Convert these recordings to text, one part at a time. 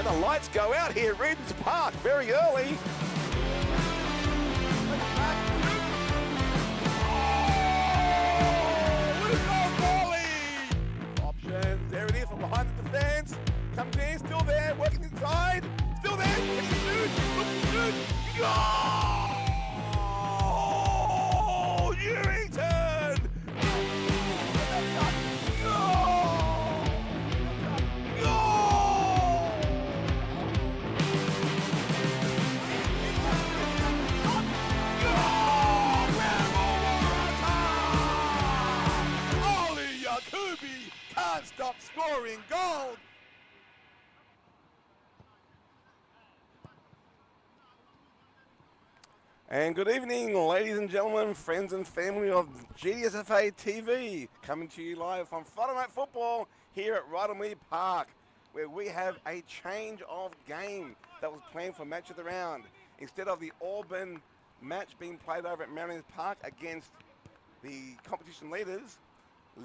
the lights go out here at Rydalmere Park very early. Options, there it is from behind the defense. Comes in, still there, working inside. Still there, can he shoot? Shoot! Goal! Newington! Can't stop scoring goals. And good evening, ladies and gentlemen, friends and family of GDSFA TV, coming to you live from Friday Night Football here at Rydalmere Park, where we have a change of game that was planned for match of the round. Instead of the Auburn match being played over at Rydalmere Park against the competition leaders,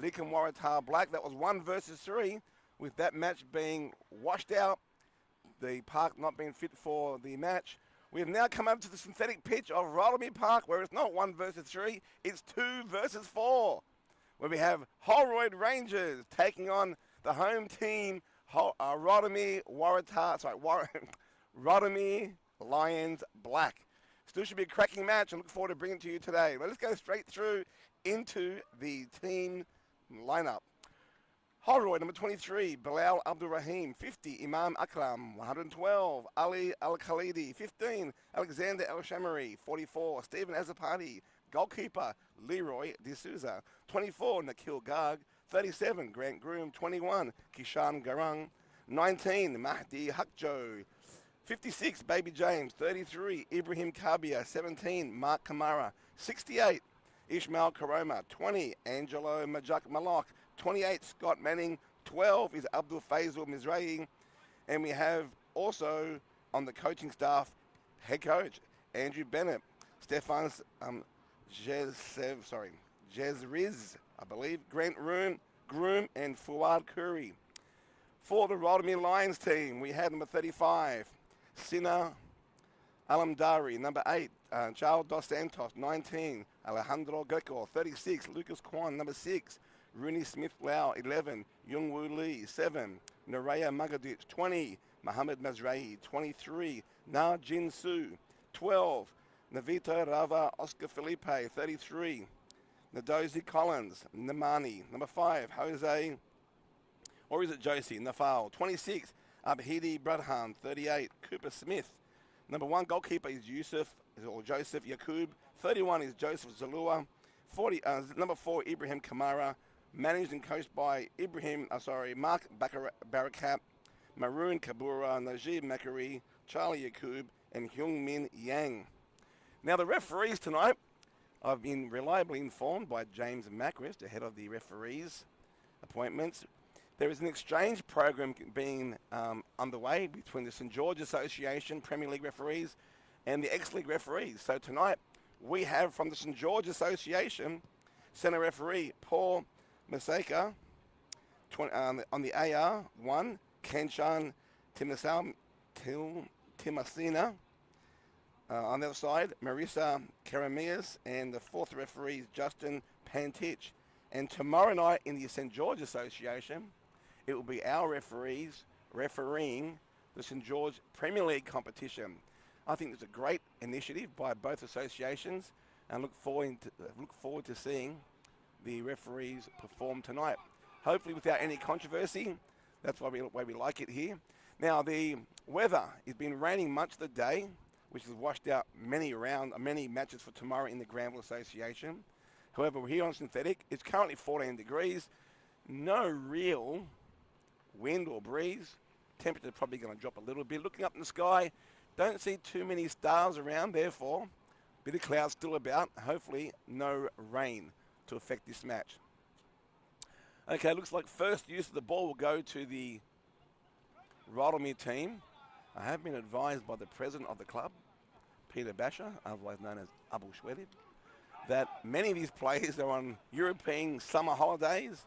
Lincoln Waratah Black, that was 1 versus 3, with that match being washed out, the park not being fit for the match. We have now come up to the synthetic pitch of Rydalmere Park, where it's not 1 versus 3, it's 2 versus 4, where we have Holroyd Rangers taking on the home team, Rydalmere Lions Black. Still should be a cracking match. I look forward to bringing it to you today. Let's go straight through into the team lineup. Holroyd, number 23, Bilal Abdul Rahim, 50, Imam Akram, 112, Ali Al-Khalidi, 15, Alexander El-Shamari, 44, Stephen Azapati, goalkeeper, Leroy D'Souza, 24, Nikhil Garg, 37, Grant Groom, 21, Kishan Garang, 19, Mahdi Hakjo, 56, Baby James, 33, Ibrahim Kabia, 17, Mark Kamara, 68, Ishmael Karoma, 20, Angelo Majak Malok, 28, Scott Manning, 12 is Abdul Faisal Mizrahi, and we have also on the coaching staff, head coach, Andrew Bennett, Stefan Jezriz, I believe, Grant Groom, and Fuad Curry. For the Rydalmere Lions team, we had number 35, Sina Alamdari, number 8, Charles Dos Santos, 19, Alejandro Greco, 36, Lucas Kwan, number 6, Rooney Smith-Lau, 11, Youngwoo Lee, 7, Naraya Magadic, 20, Mohamed Mazrahi, 23, Na Jin Su, 12, Navito Rava Oscar Felipe, 33, Nadozi Collins, Namani, number 5, Jose, or is it Josie, Nafal, 26, Abhidi Bradhan, 38, Cooper Smith, number 1 goalkeeper is Joseph Yakub, 31 is Joseph Zalua, number 4 Ibrahim Kamara, managed and coached by Mark Barakat, Maroon Kabura, Najib Makari, Charlie Yakub, and Hyung Min Yang. Now the referees tonight, I've been reliably informed by James Mackrist, the head of the referees appointments. There is an exchange program being underway between the St George Association Premier League referees and the X-League referees. So tonight we have from the St George Association centre referee Paul Maseka on the AR 1, Kenshan Timasina on the other side, Marisa Karamias, and the 4th referee is Justin Pantich. And tomorrow night in the St George Association, it will be our referees refereeing the St George Premier League competition. I think it's a great initiative by both associations, and look forward to seeing the referees perform tonight. Hopefully without any controversy. That's why we like it here. Now the weather has been raining much of the day, which has washed out many matches for tomorrow in the Granville Association. However, we're here on synthetic. It's currently 14 degrees. No real wind or breeze. Temperature is probably going to drop a little bit. Looking up in the sky, don't see too many stars around, therefore, a bit of clouds still about. Hopefully, no rain to affect this match. Okay, looks like first use of the ball will go to the Rydalmere team. I have been advised by the president of the club, Peter Basher, otherwise known as Abu Shwedib, that many of these players are on European summer holidays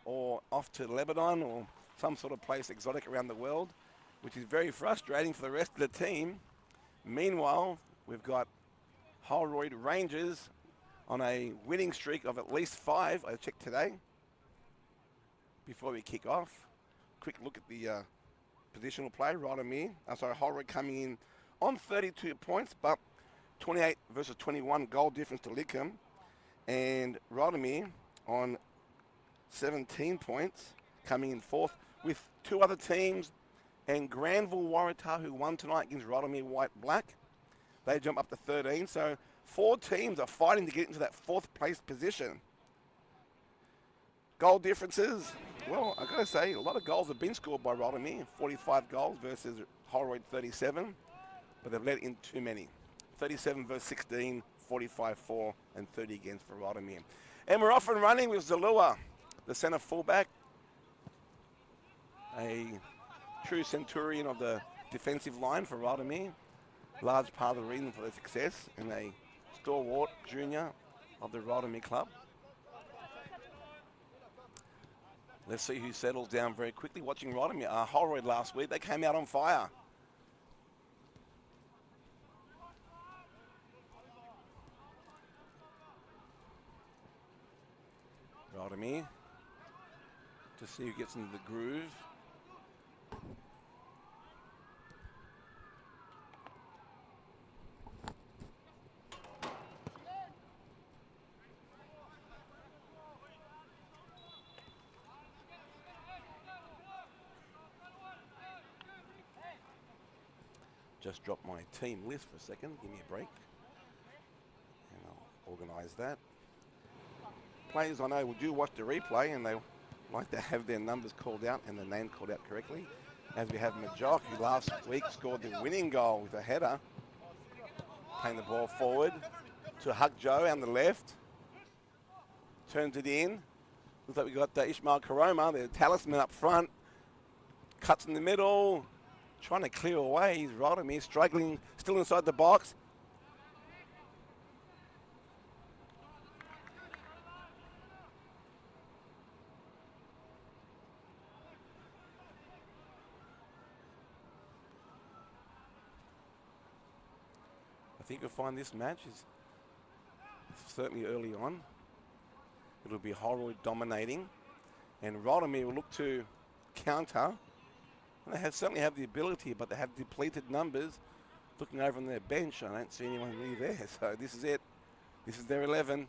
or off to Lebanon or some sort of place exotic around the world. which is very frustrating for the rest of the team. Meanwhile, we've got Holroyd Rangers on a winning streak of at least 5, I checked today. Before we kick off, quick look at the positional play. Rydalmere, Holroyd coming in on 32 points, but 28 versus 21 goal difference to Lickham. And Rydalmere on 17 points, coming in 4th, with 2 other teams. And Granville Waratah, who won tonight against Rydalmere White Black, they jump up to 13. So 4 teams are fighting to get into that 4th place position. Goal differences. Well, I've got to say, a lot of goals have been scored by Rydalmere. 45 goals versus Holroyd 37. But they've let in too many. 37 versus 16, 45-4, and 30 against for Rydalmere. And we're off and running with Zalua, the centre fullback. A true centurion of the defensive line for Rydalmere. Large part of the reason for their success, and a stalwart junior of the Rydalmere club. Let's see who settles down very quickly. Watching Rydalmere, Holroyd last week, they came out on fire. Rydalmere, to see who gets into the groove. Just drop my team list for a second. Give me a break. And I'll organise that. Players I know do watch the replay and they like to have their numbers called out and the name called out correctly. As we have Majock, who last week scored the winning goal with a header. Playing the ball forward to Huck Joe on the left. Turns it in. Looks like we got Ishmael Karoma, the talisman up front. Cuts in the middle. Trying to clear away. He's Rydalmere struggling, still inside the box. I think you'll find this match is certainly early on. It'll be Holroyd dominating, and Rydalmere will look to counter. They certainly have the ability, but they have depleted numbers. Looking over on their bench, I don't see anyone really there. So this is it. This is their 11.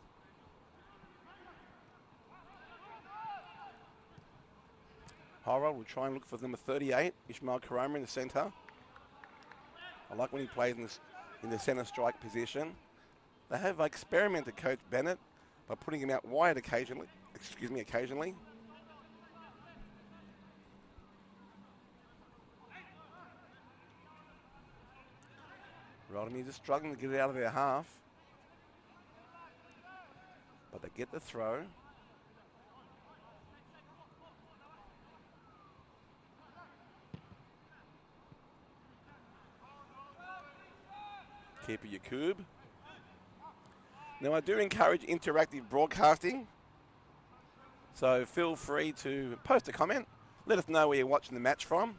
Holroyd will try and look for them a 38. Ishmael Karoma in the centre. I like when he plays in the centre strike position. They have experimented Coach Bennett by putting him out wide occasionally. Occasionally. Rydalmere just struggling to get it out of their half. But they get the throw. Keeper Yakub. Now I do encourage interactive broadcasting. So feel free to post a comment. Let us know where you're watching the match from.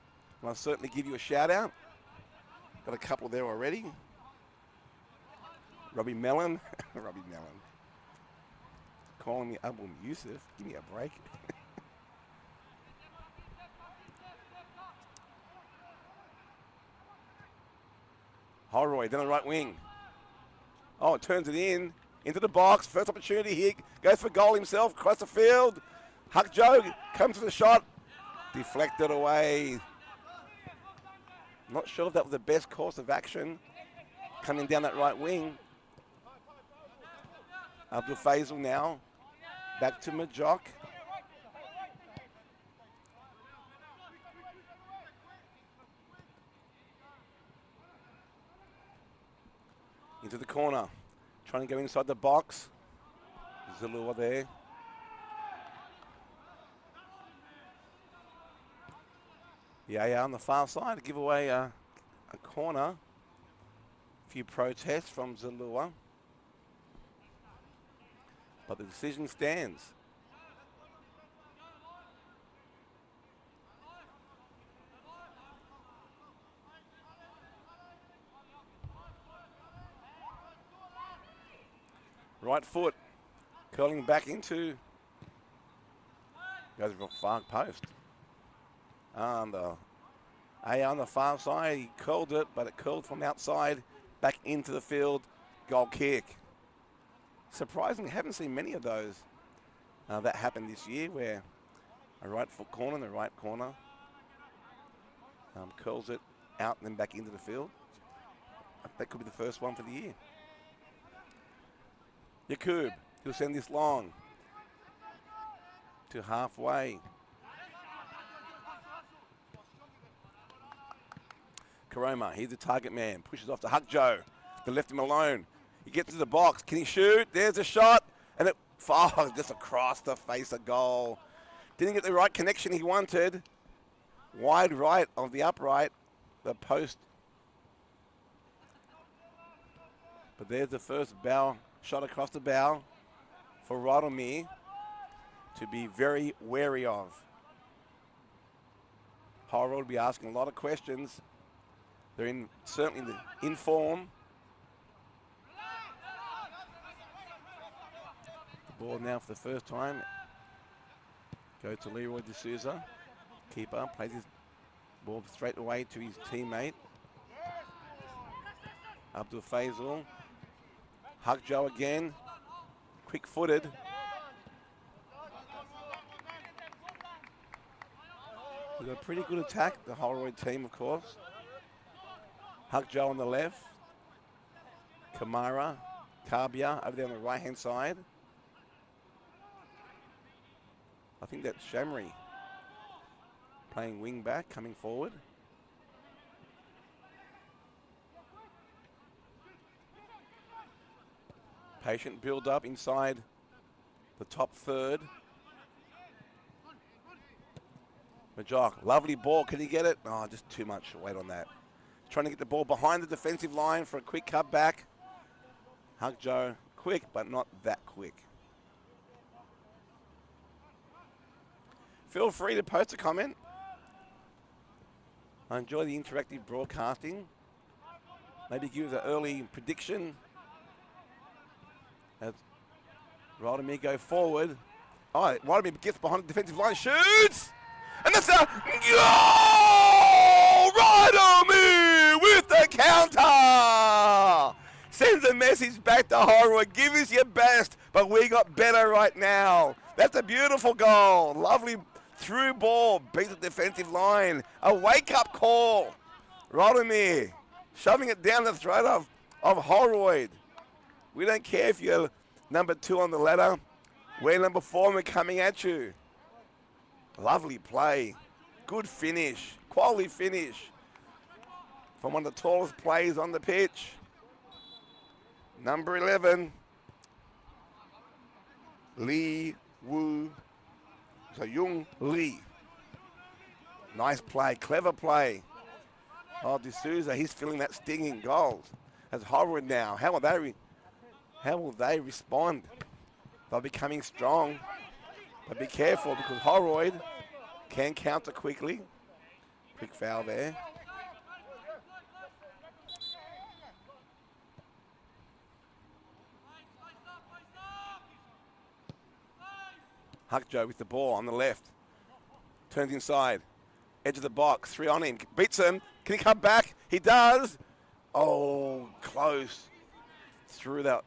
And I'll certainly give you a shout out. Got a couple there already. Robbie Mellon. Robbie Mellon. Calling me Abu Yusuf. Give me a break. Holroyd down the right wing. Oh, it turns it in. Into the box. First opportunity here. Goes for goal himself. Across the field. Huck Joe comes to the shot. Deflected away. Not sure if that was the best course of action. Coming down that right wing. Abdul Faisal now. Back to Majock. Into the corner. Trying to go inside the box. Zalua there. Yeah, on the far side to give away a corner. A few protests from Zalua. But the decision stands. right foot. Curling back into. Goes for far post. On the far side, he curled it, but it curled from outside back into the field. Goal kick. Surprisingly, haven't seen many of those that happened this year, where a right foot corner in the right corner curls it out and then back into the field. That could be the first one for the year. Yakub, he'll send this long to halfway. Karoma, he's the target man. Pushes off to Hukjo. They left him alone. He gets to the box. Can he shoot? There's a shot. And it falls just across the face of goal. Didn't get the right connection he wanted. Wide right of the upright. The post. But there's the first bow shot across the bow for Rydalmere to be very wary of. Holroyd will be asking a lot of questions. They're certainly in form. The ball now for the first time. Go to Leroy D'Souza. Keeper plays his ball straight away to his teammate. Abdul Faisal. Hukjo again. Quick-footed. We've got a pretty good attack, the Holroyd team, of course. Hukjo on the left. Kamara, Kabia over there on the right-hand side. I think that's Shamri playing wing back, coming forward. Patient build up inside the top third. Majok, lovely ball. Can he get it? Oh, just too much weight on that. Trying to get the ball behind the defensive line for a quick cut back. Hukjo, quick, but not that quick. Feel free to post a comment. I enjoy the interactive broadcasting. Maybe give us an early prediction as Rydalmere go forward. Oh, Rydalmere gets behind the defensive line, shoots! And that's a goal! Rydalmere with the counter! Sends a message back to Holroyd. Give us your best, but we got better right now. That's a beautiful goal. Lovely through ball, beats the defensive line. A wake-up call. Rydalmere shoving it down the throat of Holroyd. We don't care if you're number 2 on the ladder. We're number 4 and we're coming at you. Lovely play. Good finish. Quality finish from one of the tallest players on the pitch. Number 11. Lee Woo. So Jung Lee. Nice play. Clever play. Oh, D'Souza, he's feeling that stinging goals. As Holroyd now. How will they respond? They'll be coming strong. But be careful because Holroyd can counter quickly. Quick foul there. Hukjo with the ball on the left. Turns inside. Edge of the box. 3 on him. Beats him. Can he come back? He does. Oh, close. Through that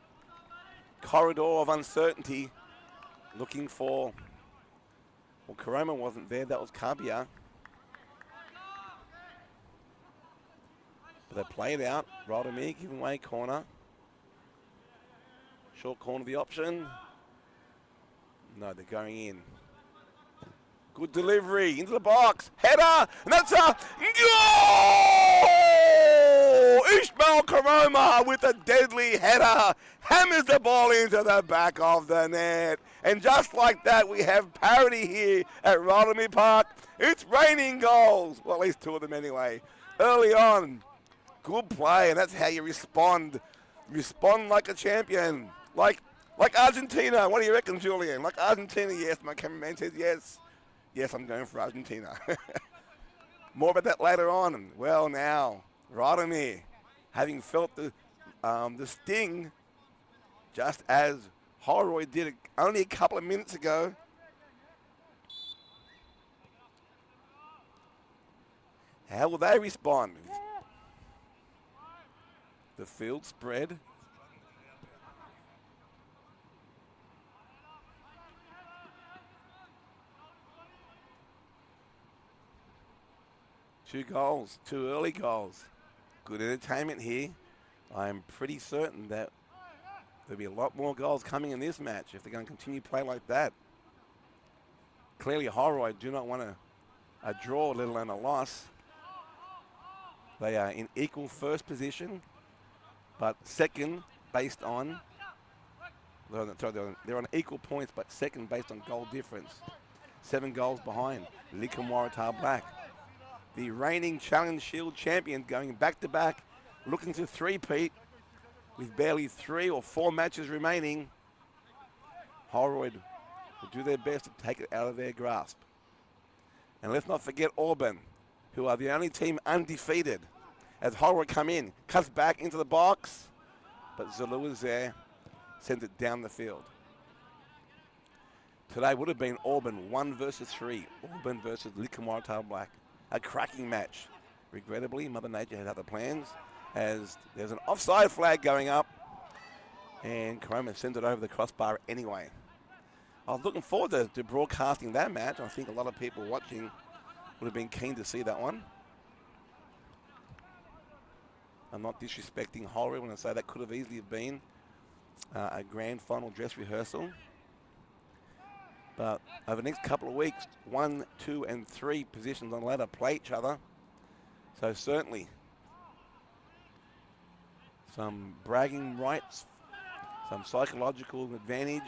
corridor of uncertainty. Looking for... Well, Karoma wasn't there. That was Kabia. But they played out. Rydalmere giving away corner. Short corner the option. No, they're going in. Good delivery into the box. Header, and that's a goal! Ishmael Karoma with a deadly header. Hammers the ball into the back of the net. And just like that, we have parity here at Rydalmere Park. It's raining goals. Well, at least 2 of them anyway. Early on, good play, and that's how you respond. Respond like a champion. Like Argentina. What do you reckon, Julian? Like Argentina, yes. My cameraman says yes. Yes, I'm going for Argentina. More about that later on. Well, now, Rydalmere, having felt the sting just as Holroyd did only a couple of minutes ago. How will they respond? The field spread. Two goals, two early goals. Good entertainment here. I'm pretty certain that there'll be a lot more goals coming in this match if they're going to continue to play like that. Clearly, Holroyd do not want a draw, let alone a loss. They are in equal first position, but second based on, they're on equal points, but second based on goal difference. 7 goals behind Waratah Black. The reigning Challenge Shield champion going back-to-back, looking to three-peat with barely 3 or 4 matches remaining. Holroyd will do their best to take it out of their grasp. And let's not forget Auburn, who are the only team undefeated. As Holroyd come in, cuts back into the box, but Zulu is there, sends it down the field. Today would have been Auburn 1 versus 3. Auburn versus Waratah Black. A cracking match. Regrettably, Mother Nature had other plans, as there's an offside flag going up, and Coroma sends it over the crossbar anyway. I was looking forward to broadcasting that match. I think a lot of people watching would have been keen to see that one. I'm not disrespecting Holroyd when I say that could have easily been a grand final dress rehearsal. But over the next couple of weeks, 1, 2, and 3 positions on the ladder play each other. So certainly some bragging rights, some psychological advantage.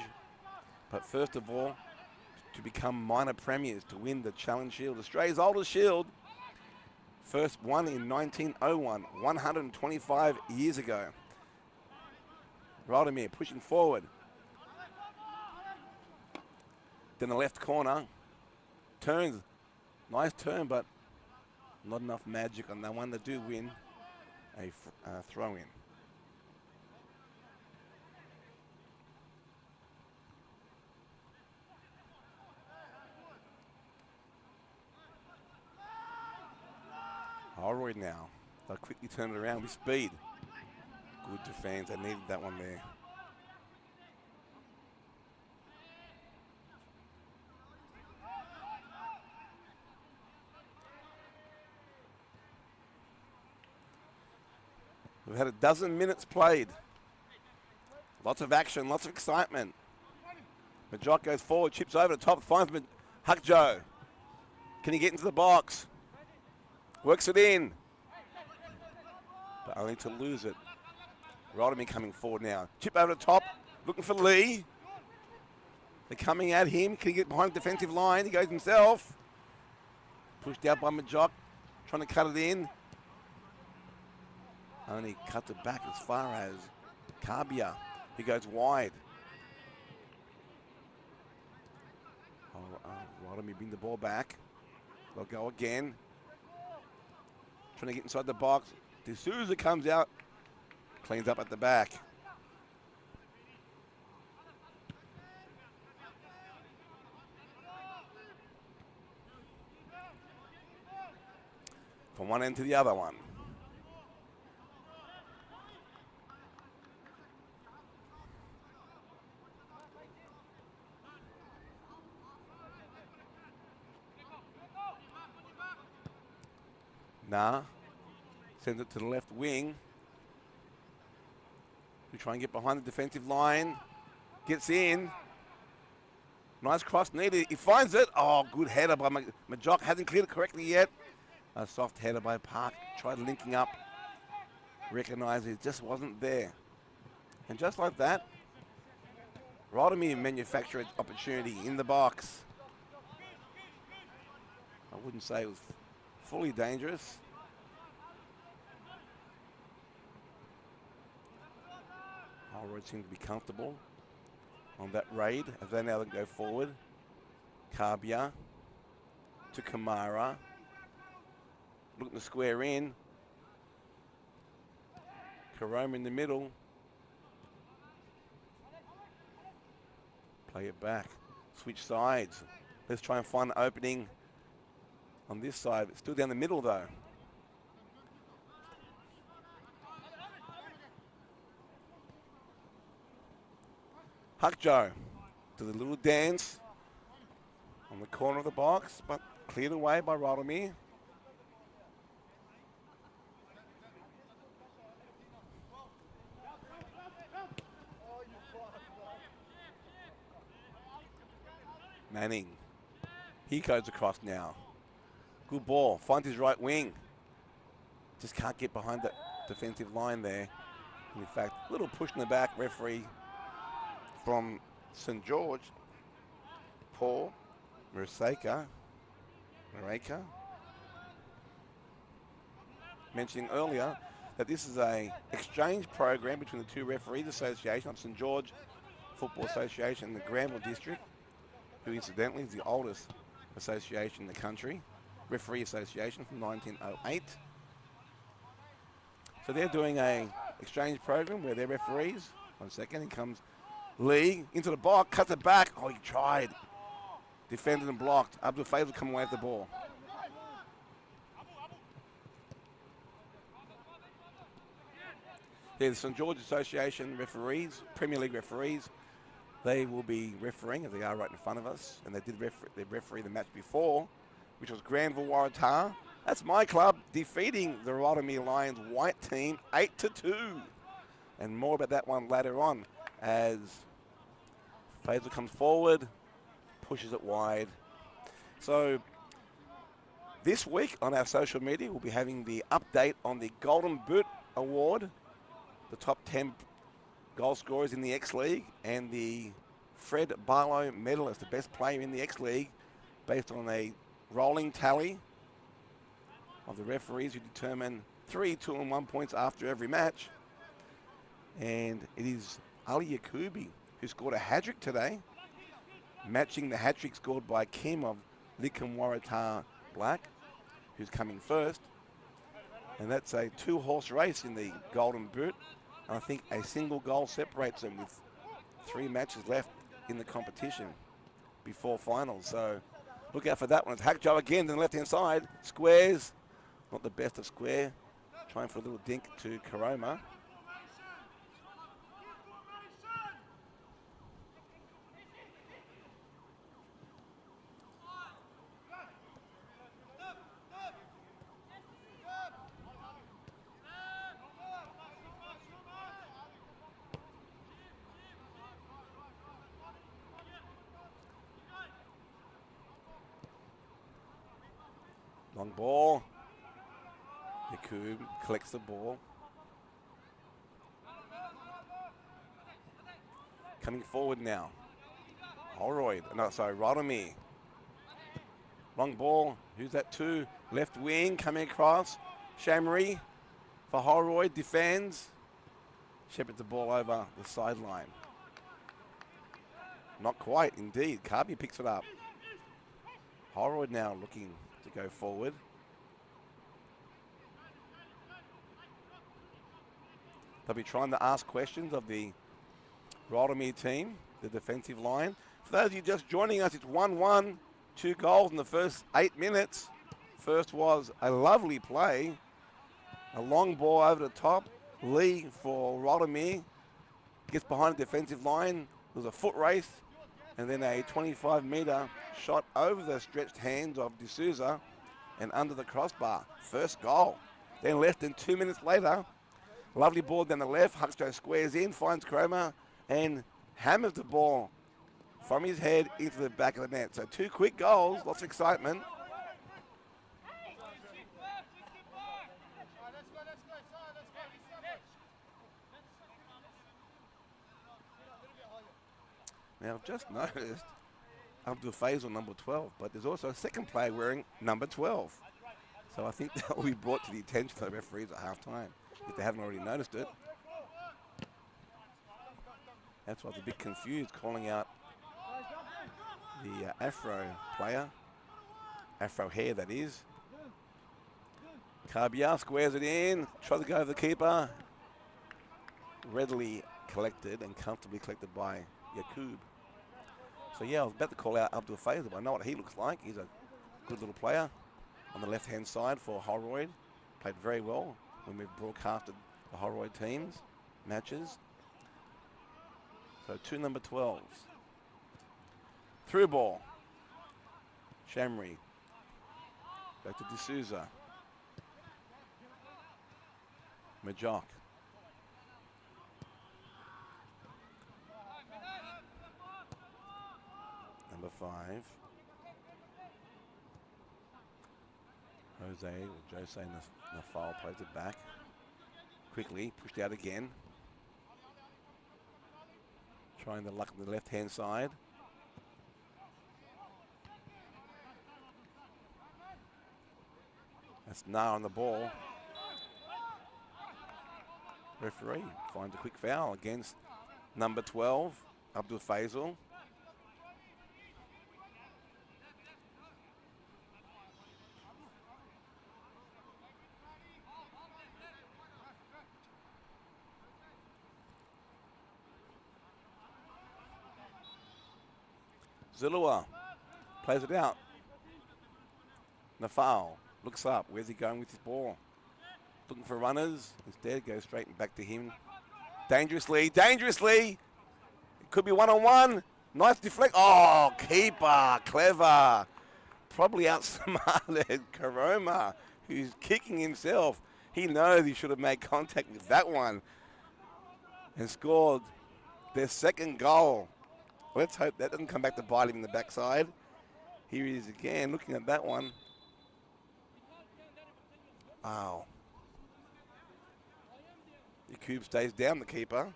But first of all, to become minor premiers, to win the Challenge Shield, Australia's oldest shield. First won in 1901, 125 years ago. Rydalmere pushing forward. Then the left corner, turns, nice turn, but not enough magic on that one. They do win a throw-in. Holroyd now, they'll quickly turn it around with speed. Good defense, they needed that one there. We've had a dozen minutes played. Lots of action, lots of excitement. Majok goes forward, chips over the top, finds Huckjoe. Can he get into the box? Works it in. But only to lose it. Rydalmere coming forward now. Chip over the top, looking for Lee. They're coming at him. Can he get behind the defensive line? He goes himself. Pushed out by Majok, trying to cut it in. Only cuts it back as far as Kabia. He goes wide. Rydalmere bring the ball back. They'll go again. Trying to get inside the box. D'Souza comes out. Cleans up at the back. From one end to the other one. Nah, sends it to the left wing. We try and get behind the defensive line. Gets in. Nice cross needed. He finds it. Oh, good header by Majok. Hasn't cleared it correctly yet. A soft header by Park. Tried linking up. Recognised it just wasn't there. And just like that, Rydalmere manufactured an opportunity in the box. I wouldn't say it was fully dangerous. Holroyd seems to be comfortable on that raid as they now go forward. Kabia to Kamara. Looking to square in. Coroma in the middle. Play it back. Switch sides. Let's try and find an opening on this side. Still down the middle though. Huck Joe does a little dance on the corner of the box, but cleared away by Rydalmere. Manning. He goes across now. Good ball. Finds his right wing. Just can't get behind that defensive line there. And in fact, a little push in the back. Referee from St. George, Paul Mareka, mentioning earlier that this is a exchange program between the two referees association of St. George Football Association and the Granville District, who incidentally is the oldest association in the country, referee association from 1908. So they're doing a exchange program where they're referees. 1 second, in comes Lee into the box, cuts it back. Oh, he tried. Defended and blocked. Abdul Faisal come away with the ball. Yeah, the St. George Association referees, Premier League referees, they will be refereeing, as they are right in front of us, and they did referee the match before, which was Granville Waratah. That's my club defeating the Rydalmere Lions white team 8-2. And more about that one later on as Faisal comes forward, pushes it wide. So this week on our social media, we'll be having the update on the Golden Boot Award, the top 10 goal scorers in the X-League, and the Fred Barlow medalist, the best player in the X-League, based on a rolling tally of the referees who determine 3, 2 and 1 points after every match. And it is Ali Yakubi who scored a hat-trick today, matching the hat-trick scored by Kim of Lickham Waratah Black, who's coming first. And that's a 2-horse race in the Golden Boot. And I think a single goal separates them with 3 matches left in the competition before finals. So look out for that one. It's Hack Joe again on the left-hand side. Squares, not the best of square. Trying for a little dink to Karoma. Long ball. Yakub collects the ball. Coming forward now. Holroyd. No, sorry, Rydalmere. Long ball. Who's that to? Left wing coming across. Shamri for Holroyd. Defends. Shepherds the ball over the sideline. Not quite, indeed. Carby picks it up. Holroyd now looking to go forward. They'll be trying to ask questions of the Rydalmere team, the defensive line. For those of you just joining us, it's 1-1, 2 goals in the first 8 minutes. First was a lovely play. A long ball over the top. Lee for Rydalmere gets behind the defensive line. There was a foot race and then a 25-metre shot over the stretched hands of D'Souza and under the crossbar. First goal. Then less than 2 minutes later, lovely ball down the left. Huxto squares in, finds Cromer, and hammers the ball from his head into the back of the net. So 2 quick goals, lots of excitement. Now, I've just noticed Abdul Faisal number 12, but there's also a second player wearing number 12. So I think that will be brought to the attention of the referees at halftime, if they haven't already noticed it. That's why I was a bit confused calling out the Afro player. Afro hair, that is. Karbia squares it in, tries to go over the keeper. Readily collected and comfortably collected by Yakub. So, yeah, I was about to call out Abdul Faisal, but I know what he looks like. He's a good little player on the left-hand side for Holroyd. Played very well when we've broadcasted the Holroyd teams matches. So 2 number 12s. Through ball. Shamri. Back to D'Souza. Majok. Number 5. Jose Nafal plays it back. Quickly, pushed out again. Trying the luck on the left-hand side. That's Nah on the ball. Referee finds a quick foul against number 12, Abdul Faisal. Zilua plays it out. Nafal looks up. Where's he going with his ball? Looking for runners. Instead, goes straight back to him. Dangerously. It could be one-on-one. Nice deflect. Oh, keeper. Clever. Probably outsmarted Karoma, who's kicking himself. He knows he should have made contact with that one and scored their second goal. Let's hope that doesn't come back to bite him in the backside. Here he is again, looking at that one. Wow. The cube stays down, the keeper.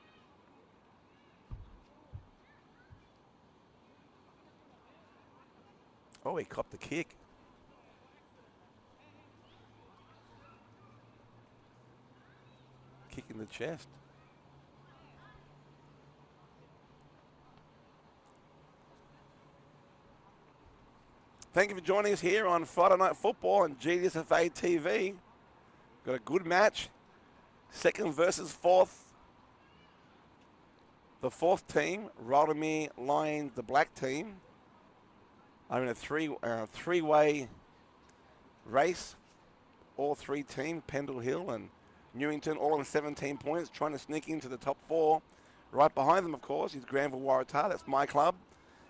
Oh, he copped the kick. Kick in the chest. Thank you for joining us here on Friday Night Football on GDSFA TV. Got a good match. Second versus fourth. The fourth team, Rydalmere Lions, the black team, are in a three-way race. All three teams, Pendle Hill and Newington, all on 17 points, trying to sneak into the top 4. Right behind them, of course, is Granville Waratah. That's my club.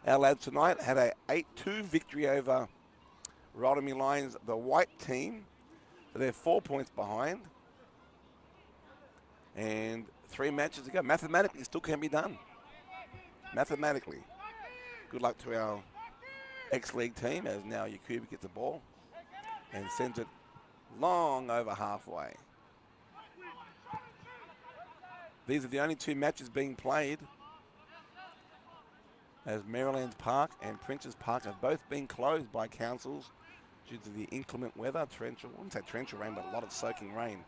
Our lads tonight had a 8-2 victory over Rydalmere Lions, the white team. So they're 4 points behind. And 3 matches to go. Mathematically, it still can be done. Mathematically. Good luck to our ex-league team, as now Yakubu gets the ball and sends it long over halfway. These are the only 2 matches being played, as Maryland Park and Princes Park have both been closed by councils due to the inclement weather. Torrential, I wouldn't say torrential rain, but a lot of soaking rain.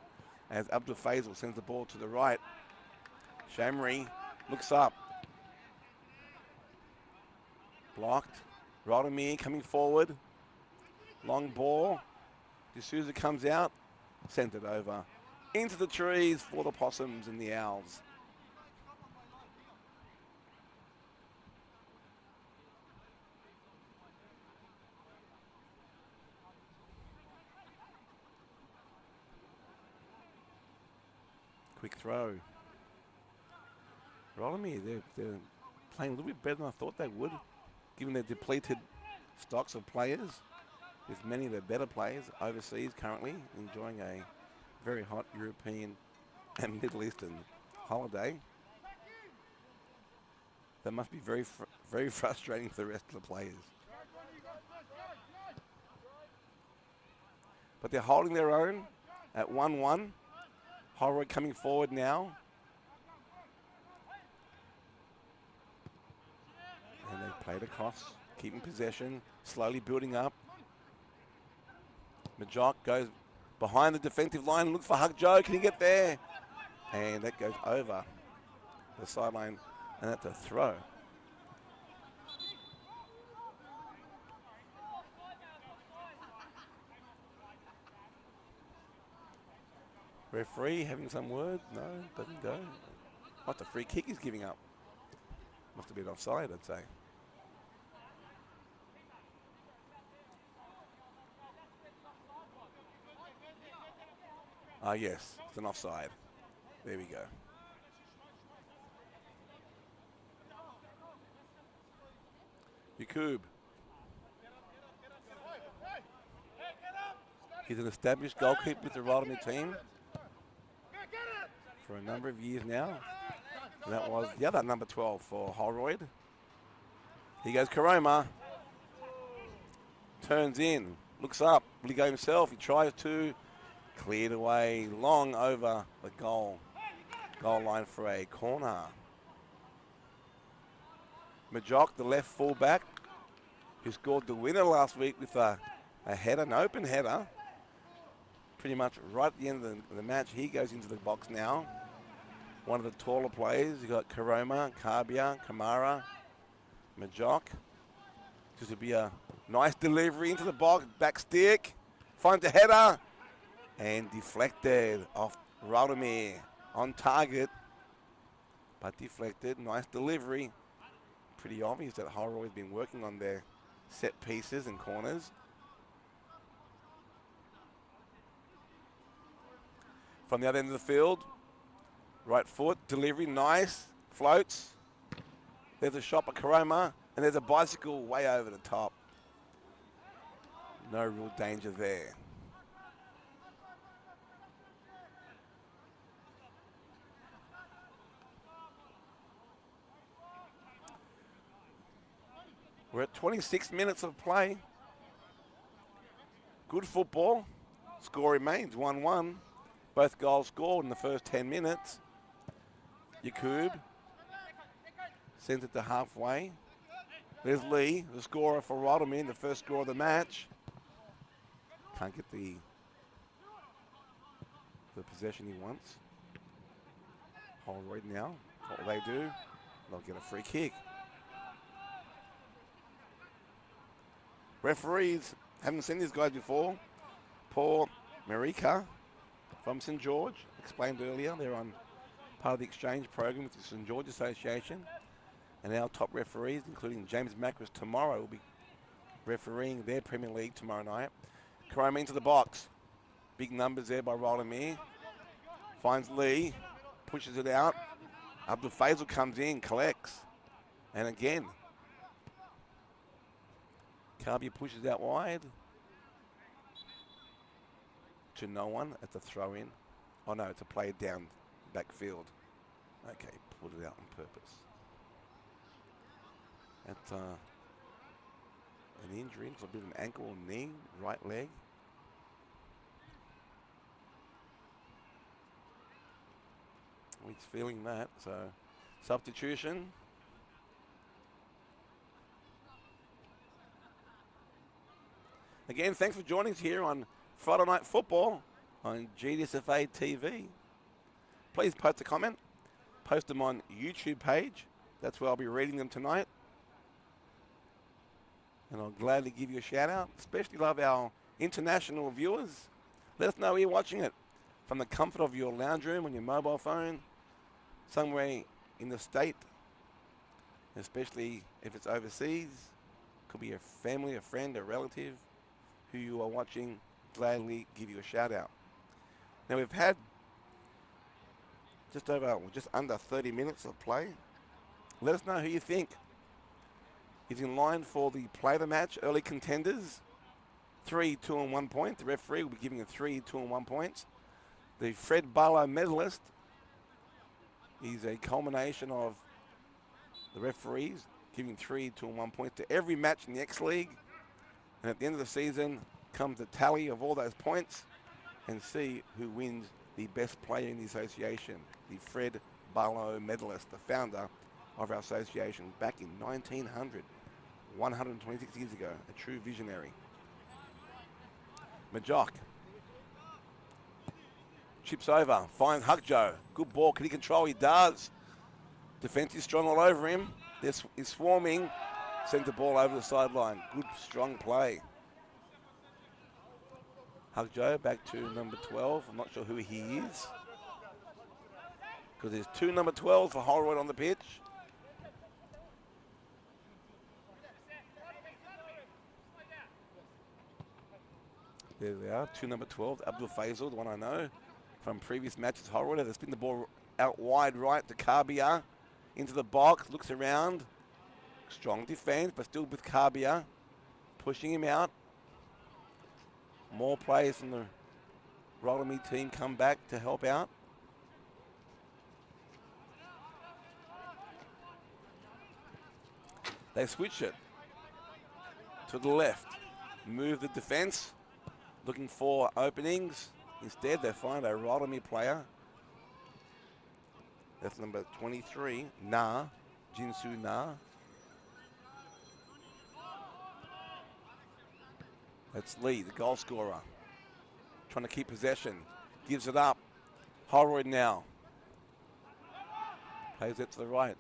As Abdul Faisal sends the ball to the right. Shamri looks up. Blocked. Rydalmere coming forward. Long ball. D'Souza comes out. Sent it over. Into the trees for the Possums and the Owls. Quick throw. Rydalmere, they're playing a little bit better than I thought they would, given their depleted stocks of players, with many of their better players overseas currently enjoying a very hot European and Middle Eastern holiday. That must be very, very frustrating for the rest of the players. But they're holding their own at 1-1. Holroyd coming forward now. And they played across, keeping possession, slowly building up. Majok goes behind the defensive line, look for Hug Joe, can he get there? And that goes over the sideline, and that's a throw. Referee having some word? No, doesn't go. What the free kick is giving up? Must have been offside, I'd say. Ah, yes, it's an offside. There we go. Yakub. He's an established goalkeeper with the Rydalmere team for a number of years now. And that was the other number 12 for Holroyd. Here goes Karoma. Turns in, looks up, will he go himself? He tries to. Cleared away, long over the goal line for a corner. Majok, the left fullback, who scored the winner last week with a header, an open header. Pretty much right at the end of the match, he goes into the box now. One of the taller players, you've got Karoma, Karbia, Kamara, Majok. This would be a nice delivery into the box, back stick, finds a header, and deflected off Rydalmere. On target, but deflected. Nice delivery. Pretty obvious that Holroyd's been working on their set pieces and corners. From the other end of the field, right foot, delivery, nice, floats. There's a shot by Karoma, and there's a bicycle way over the top. No real danger there. We're at 26 minutes of play. Good football. Score remains 1-1. Both goals scored in the first 10 minutes. Yakub sends it to halfway. There's Lee, the scorer for Rydalmere, the first score of the match. Can't get the possession he wants. Holroyd now. What will they do? They'll get a free kick. Referees, haven't seen these guys before. Paul Marika from St George, explained earlier, they're on part of the exchange program with the St George Association. And our top referees, including James Macris tomorrow, will be refereeing their Premier League tomorrow night. Karoma into the box. Big numbers there by Rydalmere. Finds Lee, pushes it out. Abdul Faisal comes in, collects. And again, Karbia pushes out wide to no one at the throw in. Oh no, it's a play down backfield. Okay, pulled it out on purpose. That's an injury, it's a bit of an ankle or knee, right leg. He's feeling that, so substitution. Again, thanks for joining us here on Friday Night Football on GDSFA TV. Please post a comment. Post them on YouTube page. That's where I'll be reading them tonight. And I'll gladly give you a shout out. Especially love our international viewers. Let us know where you're watching it. From the comfort of your lounge room on your mobile phone. Somewhere in the state. Especially if it's overseas. Could be a family, a friend, a relative who you are watching. Gladly give you a shout out. Now we've had just under 30 minutes of play. Let us know who you think is in line for the play of the match. Early contenders, 3, 2 and 1 point. The referee will be giving a 3, 2 and 1 points. The Fred Barlow medalist is a culmination of the referees giving 3, 2 and 1 points to every match in the X League. And at the end of the season comes the tally of all those points and see who wins the best player in the association. The Fred Barlow medalist, the founder of our association back in 1900, 126 years ago, a true visionary. Majok chips over, finds Hukjo. Good ball, can he control? He does. Defense is strong all over him. This is swarming. Sent the ball over the sideline. Good, strong play. Hukjo back to number 12. I'm not sure who he is, because there's 2 number 12s for Holroyd on the pitch. There they are, 2 number 12. Abdul Faisal, the one I know. from previous matches. Holroyd has spin the ball out wide right to Karbia. Into the box, looks around. Strong defense, but still with Karbia. Pushing him out. More players from the Rydalmere team come back to help out. They switch it to the left. Move the defense. Looking for openings. Instead, they find a Rydalmere player. That's number 23, Na, Jinsu Na. That's Lee, the goal scorer. Trying to keep possession. Gives it up. Holroyd now. Plays it to the right.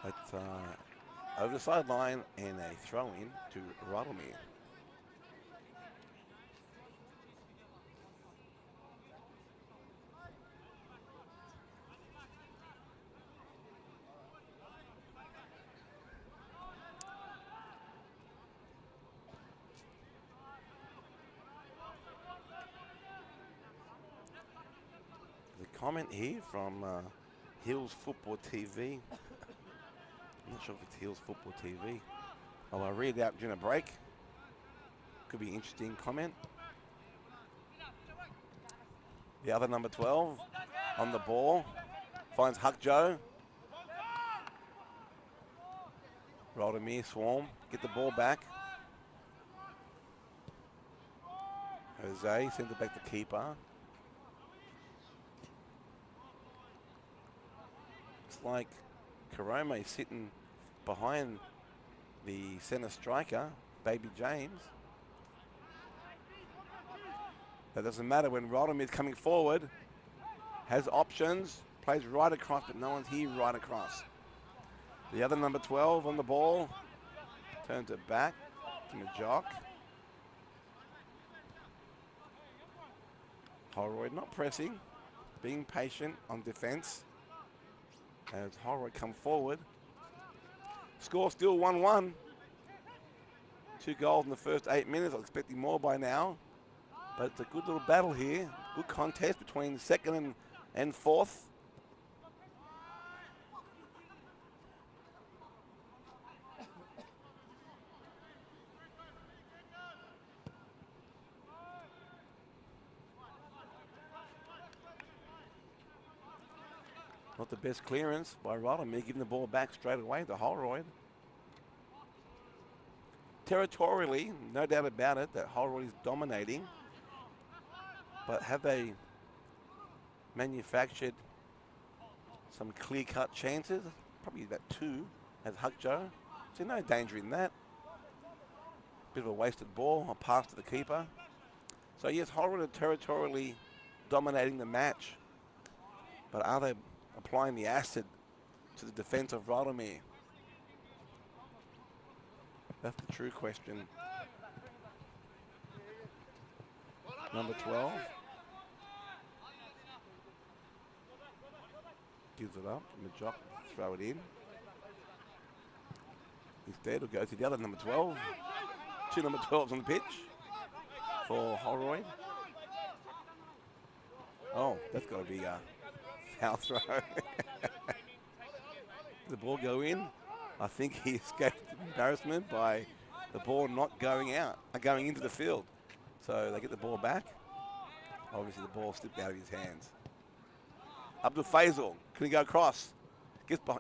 That's over the sideline and a throw in to Rydalmere. Comment here from Hills Football TV. I'm not sure if it's Hills Football TV. I'll read it out during a break. Could be an interesting comment. The other number 12 on the ball. Finds Hukjo. Rydalmere swarm. Get the ball back. Jose sends it back to keeper. Like Karome sitting behind the centre striker, Baby James. That doesn't matter when Rydalmere is coming forward, has options, plays right across, but no one's here right across. The other number 12 on the ball, turns it back to Majok. Holroyd not pressing, being patient on defence. As Holroyd come forward. Score still 1-1. 2 goals in the first 8 minutes. I'm expecting more by now. But it's a good little battle here. Good contest between second and fourth. Not the best clearance by Rydalmere, giving the ball back straight away to Holroyd. Territorially, no doubt about it, that Holroyd is dominating. But have they manufactured some clear-cut chances? Probably about 2 as Hukjo. So no danger in that. Bit of a wasted ball, a pass to the keeper. So yes, Holroyd are territorially dominating the match. But are they applying the acid to the defence of Rydalmere? That's the true question. Number 12. Gives it up. Majok throw it in. Instead, it'll go to the other number 12. 2 number 12s on the pitch for Holroyd. Oh, that's got to be a foul throw. The ball go in. I think he escaped embarrassment by the ball not going out, going into the field. So they get the ball back. Obviously the ball slipped out of his hands. Abdul Faisal, can he go across?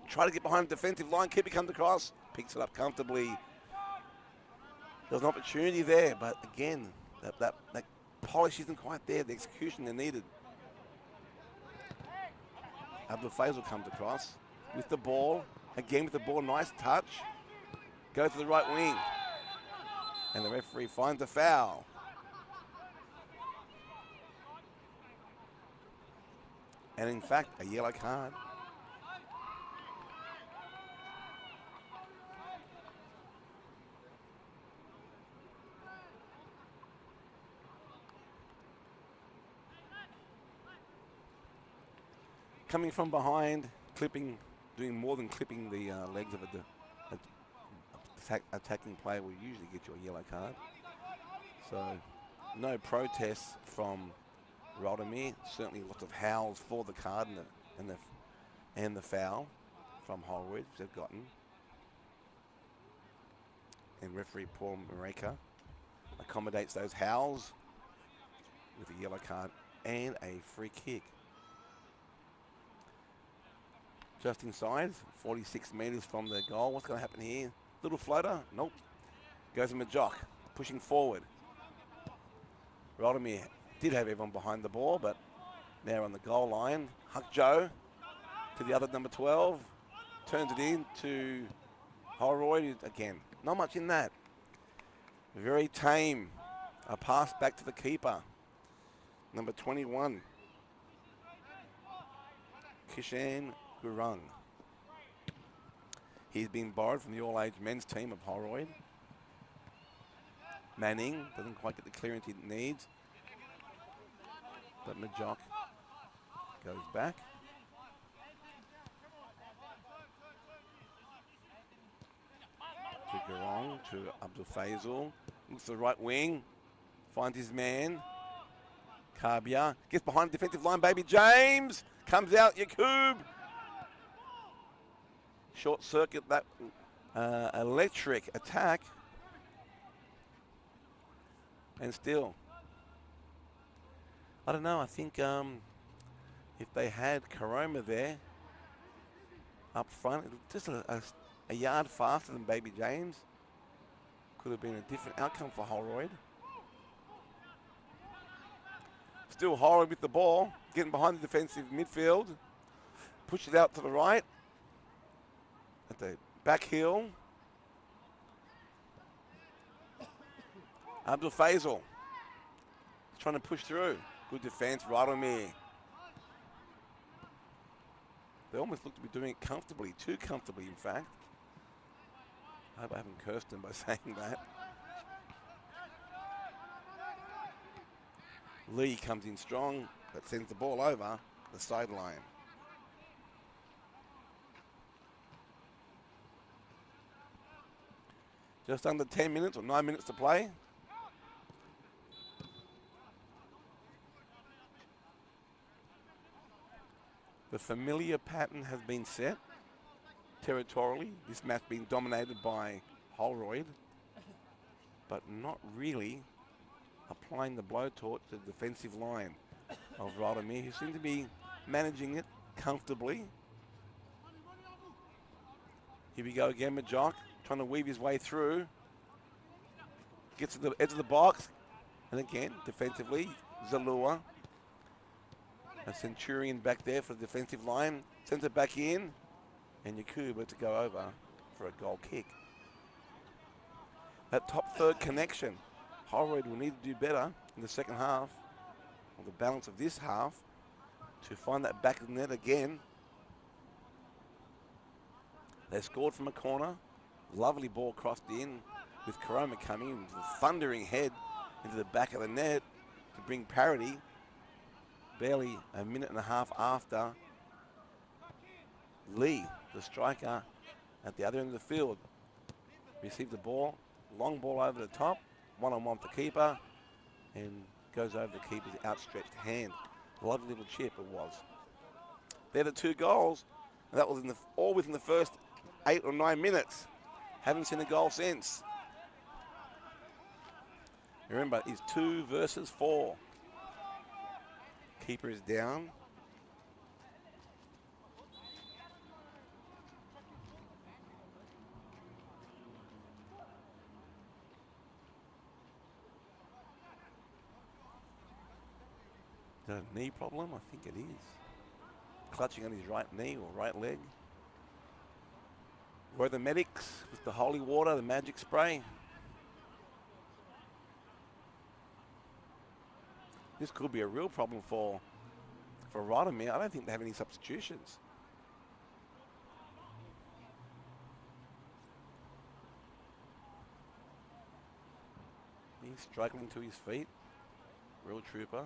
Try to get behind the defensive line. Keeper comes across, picks it up comfortably. There's an opportunity there, but again, that polish isn't quite there. The execution they needed. Abdul Faisal comes across with the ball. Again with the ball, nice touch. Goes to the right wing. And the referee finds a foul. And in fact, a yellow card. Coming from behind, doing more than clipping the legs of attacking player will usually get you a yellow card. So no protests from Rydalmere. Certainly lots of howls for the card and the foul from Holroyd, which they've gotten. And referee Paul Mareka accommodates those howls with a yellow card and a free kick. Just inside, 46 metres from the goal. What's going to happen here? Little floater? Nope. Goes in Majock, pushing forward. Rydalmere did have everyone behind the ball, but now on the goal line. Huck Joe to the other number 12. Turns it in to Holroyd again. Not much in that. Very tame. A pass back to the keeper. Number 21. Kishan Gurung. He's been borrowed from the all-age men's team of Holroyd. Manning doesn't quite get the clearance he needs. But Majock goes back. To Gurung, to Abdul Faisal. Looks to the right wing. Finds his man. Karbia gets behind the defensive line. Baby James comes out. Yakub. Short circuit that electric attack. And still, I don't know. I think if they had Karoma there up front, just a yard faster than Baby James, could have been a different outcome for Holroyd. Still Holroyd with the ball, getting behind the defensive midfield. Push it out to the right. At the back heel. Abdul Faisal trying to push through. Good defense, Rydalmere. They almost look to be doing it comfortably, too comfortably in fact. I hope I haven't cursed them by saying that. Lee comes in strong, but sends the ball over the sideline. Just under 10 minutes or 9 minutes to play. The familiar pattern has been set territorially. This match being dominated by Holroyd, but not really applying the blowtorch to the defensive line of Rydalmere, who seem to be managing it comfortably. Here we go again, Majock trying to weave his way through. Gets to the edge of the box, and again, defensively, Zalua. A Centurion back there for the defensive line. Sends it back in, and Yakuba to go over for a goal kick. That top third connection, Holroyd will need to do better in the second half, or the balance of this half, to find that back of the net again. They scored from a corner. Lovely ball crossed in with Karoma coming in with a thundering head into the back of the net to bring parity. Barely a minute and a half after Lee, the striker at the other end of the field, received the ball, long ball over the top, one-on-one for keeper, and goes over the keeper's outstretched hand. Lovely little chip it was. They're the two goals, and that was all within the first 8 or 9 minutes. Haven't seen a goal since. Remember, it's 2 versus 4. Keeper is down. Is that a knee problem? I think it is. Clutching on his right knee or right leg. Where are the medics with the holy water, the magic spray? This could be a real problem for Rydalmere. I don't think they have any substitutions. He's struggling to his feet. Real trooper.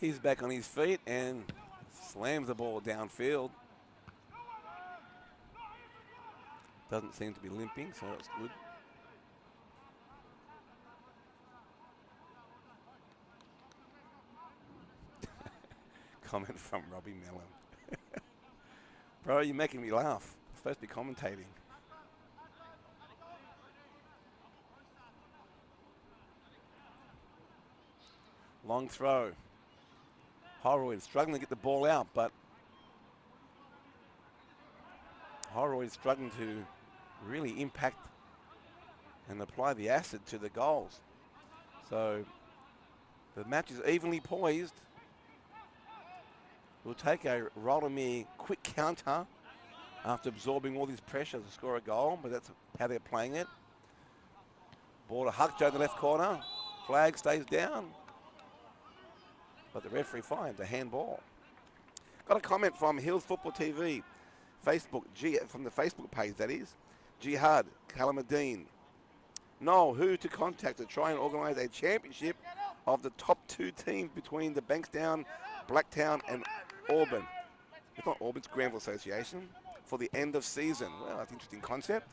He's back on his feet and slams the ball downfield. Doesn't seem to be limping, so that's good. Comment from Robbie Mellon. Bro, you're making me laugh. I'm supposed to be commentating. Long throw. Holroyd struggling to get the ball out, but Holroyd struggling to really impact and apply the acid to the goals. So the match is evenly poised. We'll take a Rydalmere quick counter after absorbing all this pressure to score a goal, but that's how they're playing it. Ball to Huckjoe in the left corner. Flag stays down. But the referee finds a handball. Got a comment from Hills Football TV, Facebook, from the Facebook page, that is. Jihad Kalamadine. Know who to contact to try and organise a championship of the top two teams between the Bankstown, Blacktown and Auburn. It's not Auburn, it's Granville Association for the end of season. Well, that's an interesting concept.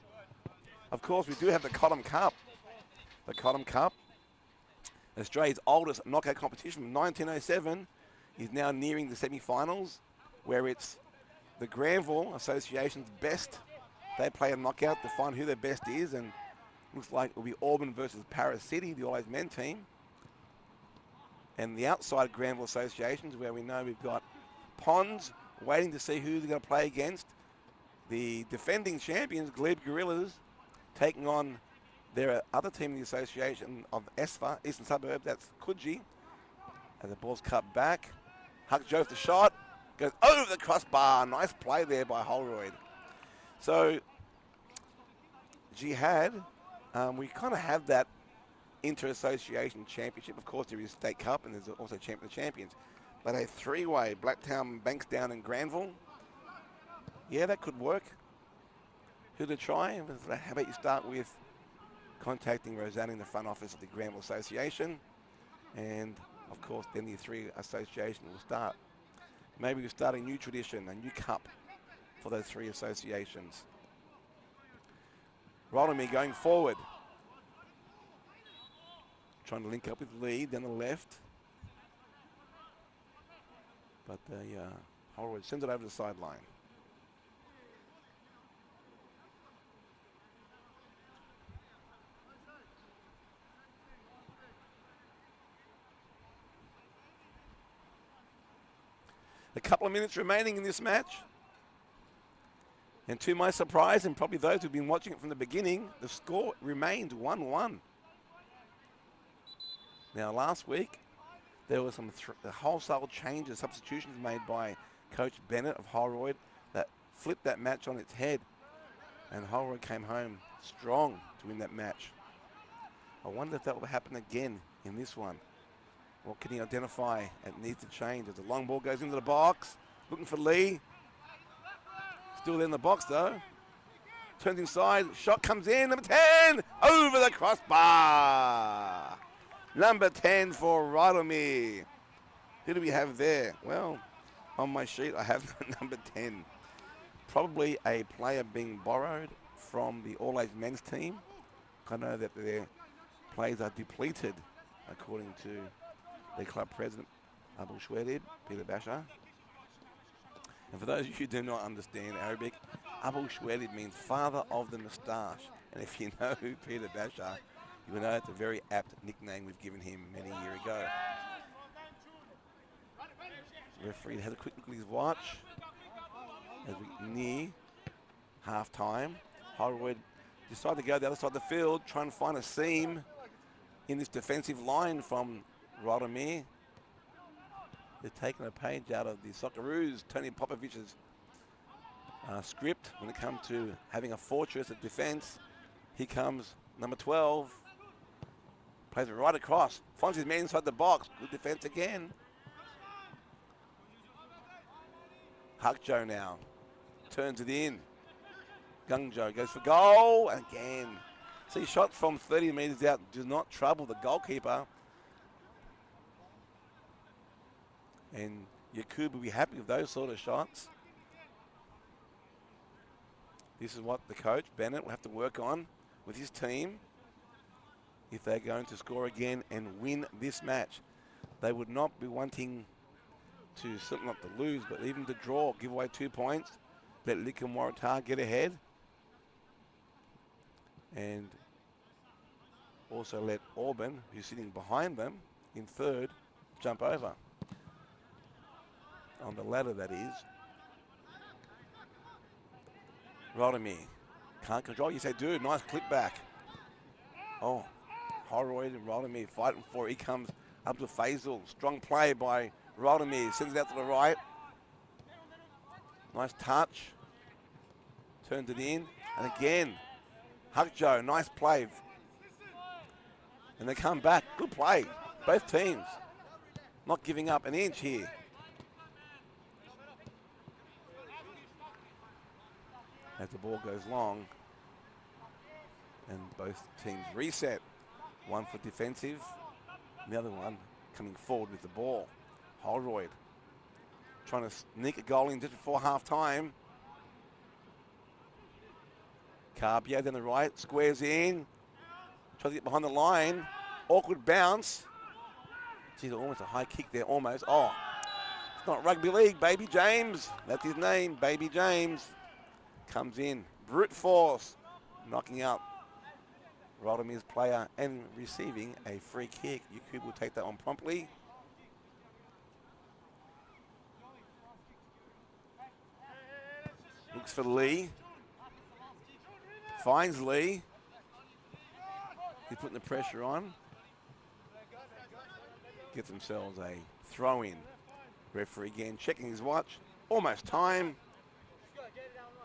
Of course, we do have the Cottam Cup. The Cottam Cup, Australia's oldest knockout competition from 1907, is now nearing the semi-finals, where it's the Granville Association's best. They play a knockout to find who their best is, and looks like it will be Auburn versus Paris City, the All-Age men team. And the outside Granville Associations, where we know we've got Ponds waiting to see who they're going to play against. The defending champions, Glebe Gorillas, taking on their other team in the association of ESFA, Eastern Suburb, that's Coogee. As the ball's cut back, Huckjoe with the shot, goes over the crossbar. Nice play there by Holroyd. So, Jihad, we kind of have that inter-association championship. Of course, there is State Cup and there's also Champion of Champions. But a three-way, Blacktown, Bankstown and Granville, yeah, that could work. Who to try? How about you start with contacting Rosanna in the front office of the Granville Association, and of course then the three associations will start. Maybe we'll start a new tradition, a new cup for those three associations. Rydalmere going forward, trying to link up with Lee down the left, but Holroyd sends it over the sideline. A couple of minutes remaining in this match. And to my surprise, and probably those who've been watching it from the beginning, the score remained 1-1. Now, last week, there were some wholesale changes, substitutions made by Coach Bennett of Holroyd that flipped that match on its head. And Holroyd came home strong to win that match. I wonder if that will happen again in this one. What can he identify? It needs to change as the long ball goes into the box. Looking for Lee. Still in the box though. Turns inside. Shot comes in. Number 10. Over the crossbar. Number 10 for Rydalmere. Who do we have there? Well, on my sheet I have number 10. Probably a player being borrowed from the All-Age men's team. I know that their players are depleted according to the club president, Abu Shwedib, Peter Basha. And for those of you who do not understand Arabic, Abu Shwedib means father of the moustache. And if you know who Peter Basha, you will know it's a very apt nickname we've given him many years ago. The referee has a quick look at his watch as we near half-time. Holroyd decided to go the other side of the field, try and find a seam in this defensive line from Rydalmere. They're taking a page out of the Socceroos, Tony Popovich's script when it comes to having a fortress of defense. Here comes number 12. Plays it right across. Finds his man inside the box. Good defense again. Huckjoe now. Turns it in. Gungjo goes for goal again. See, shots from 30 metres out do not trouble the goalkeeper. And Yakub will be happy with those sort of shots. This is what the coach, Bennett, will have to work on with his team if they're going to score again and win this match. They would not be wanting to, certainly not to lose, but even to draw, give away 2 points, let Lick and Waratah get ahead, and also let Auburn, who's sitting behind them in third, jump over. On the ladder, that is. Rydalmere can't control. You say, dude, nice clip back. Oh, Holroyd and Rydalmere fighting for it. He comes up to Faisal. Strong play by Rydalmere. Sends it out to the right. Nice touch. Turns it in. And again, Hukjo, nice play. And they come back. Good play. Both teams not giving up an inch here. As the ball goes long, and both teams reset. One for defensive, the other one coming forward with the ball. Holroyd trying to sneak a goal in just before half time. Carbier down the right, squares in, tries to get behind the line. Awkward bounce. Geez, almost a high kick there, almost. Oh, it's not rugby league, Baby James. That's his name, Baby James. Comes in, brute force, knocking out Rydalmere's player and receiving a free kick. Yakub will take that on promptly. Looks for Lee. Finds Lee. He's putting the pressure on. Gets themselves a throw-in. Referee again checking his watch. Almost time.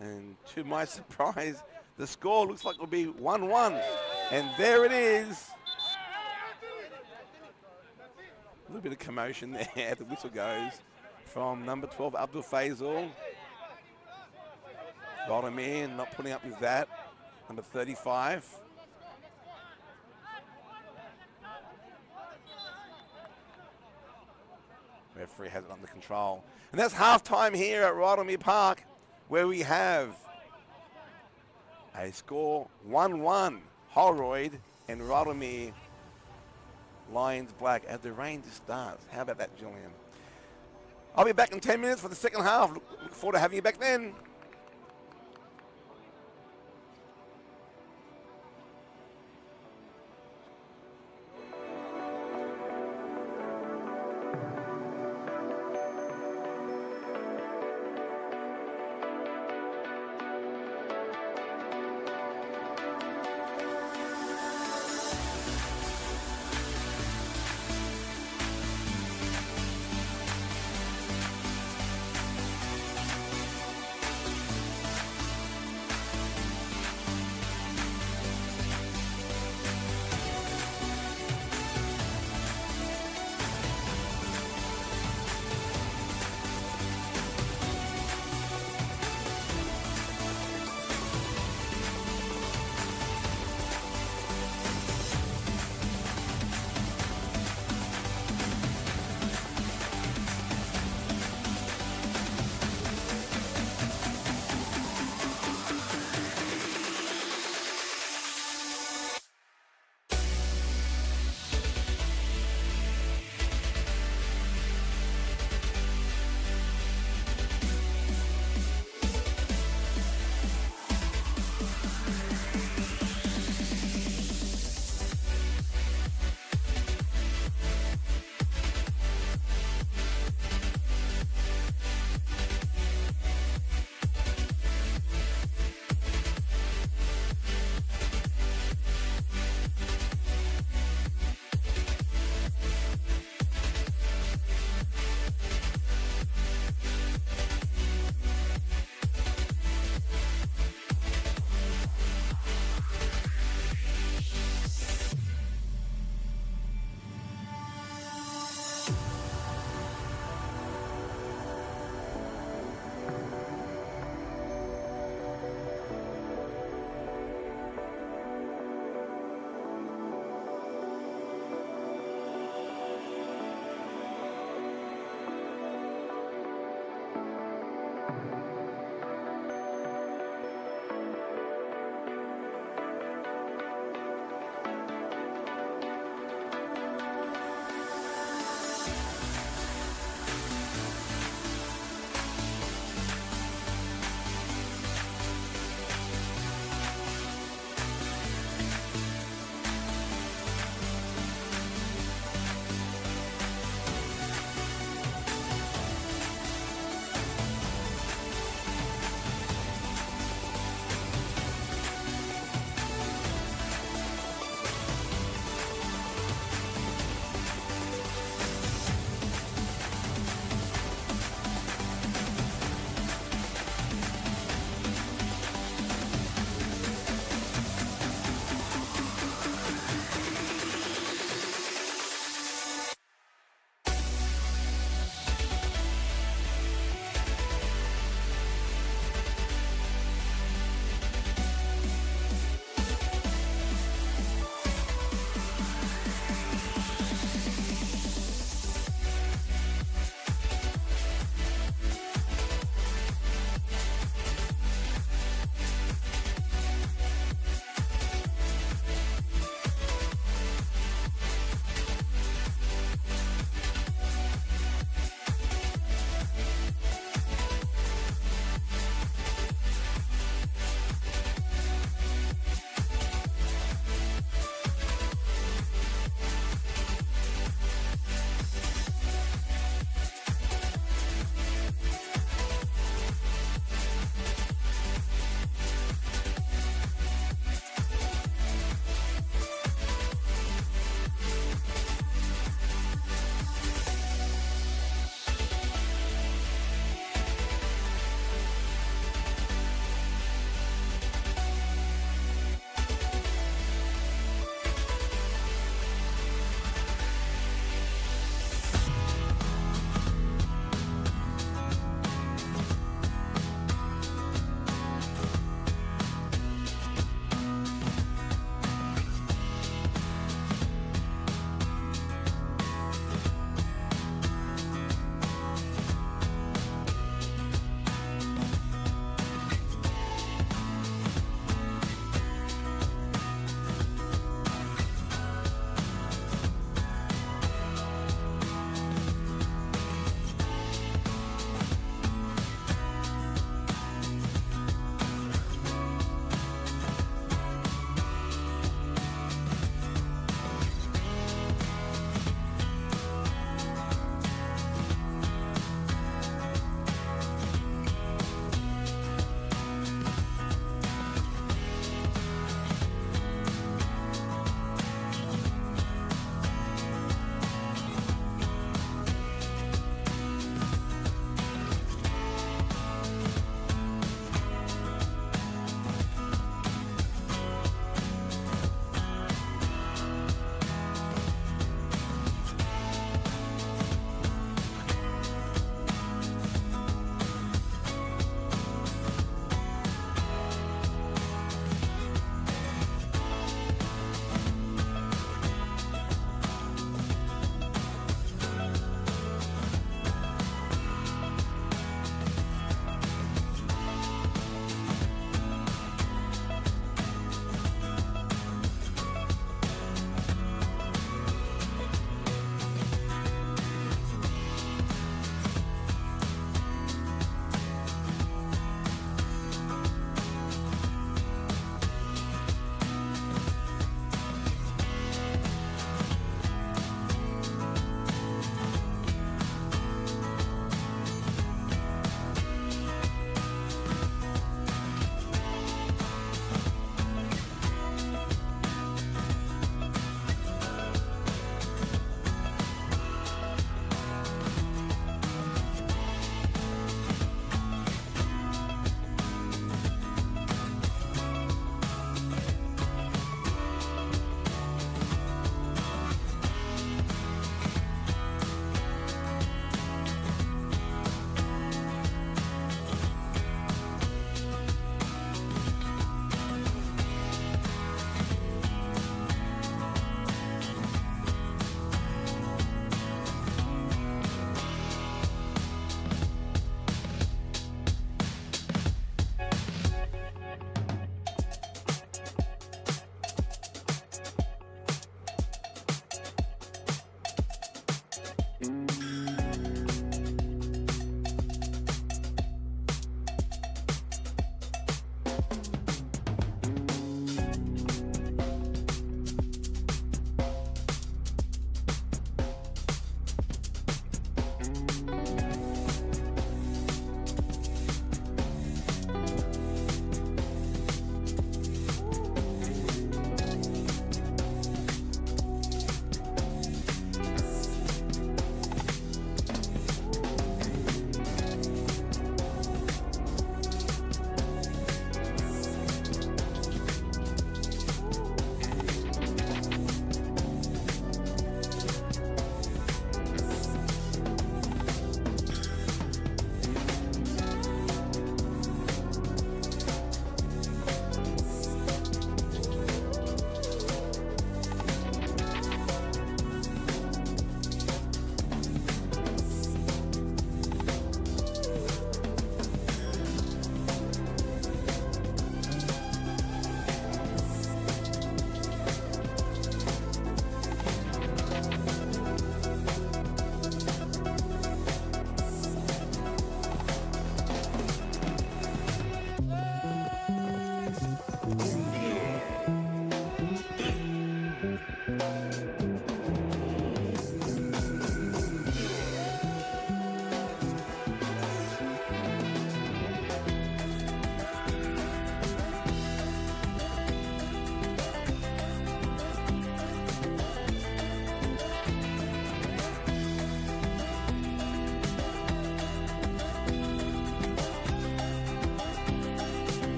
And to my surprise, the score looks like it'll be 1-1. And there it is. A little bit of commotion there. The whistle goes from number 12, Abdul Faisal. Rydalmere not putting up with that. Number 35. Referee has it under control. And that's halftime here at Rydalmere Park, where we have a score 1-1. Holroyd and Rydalmere Lions black as the rain just starts. How about that, Julian? I'll be back in 10 minutes for the second half. Look forward to having you back then.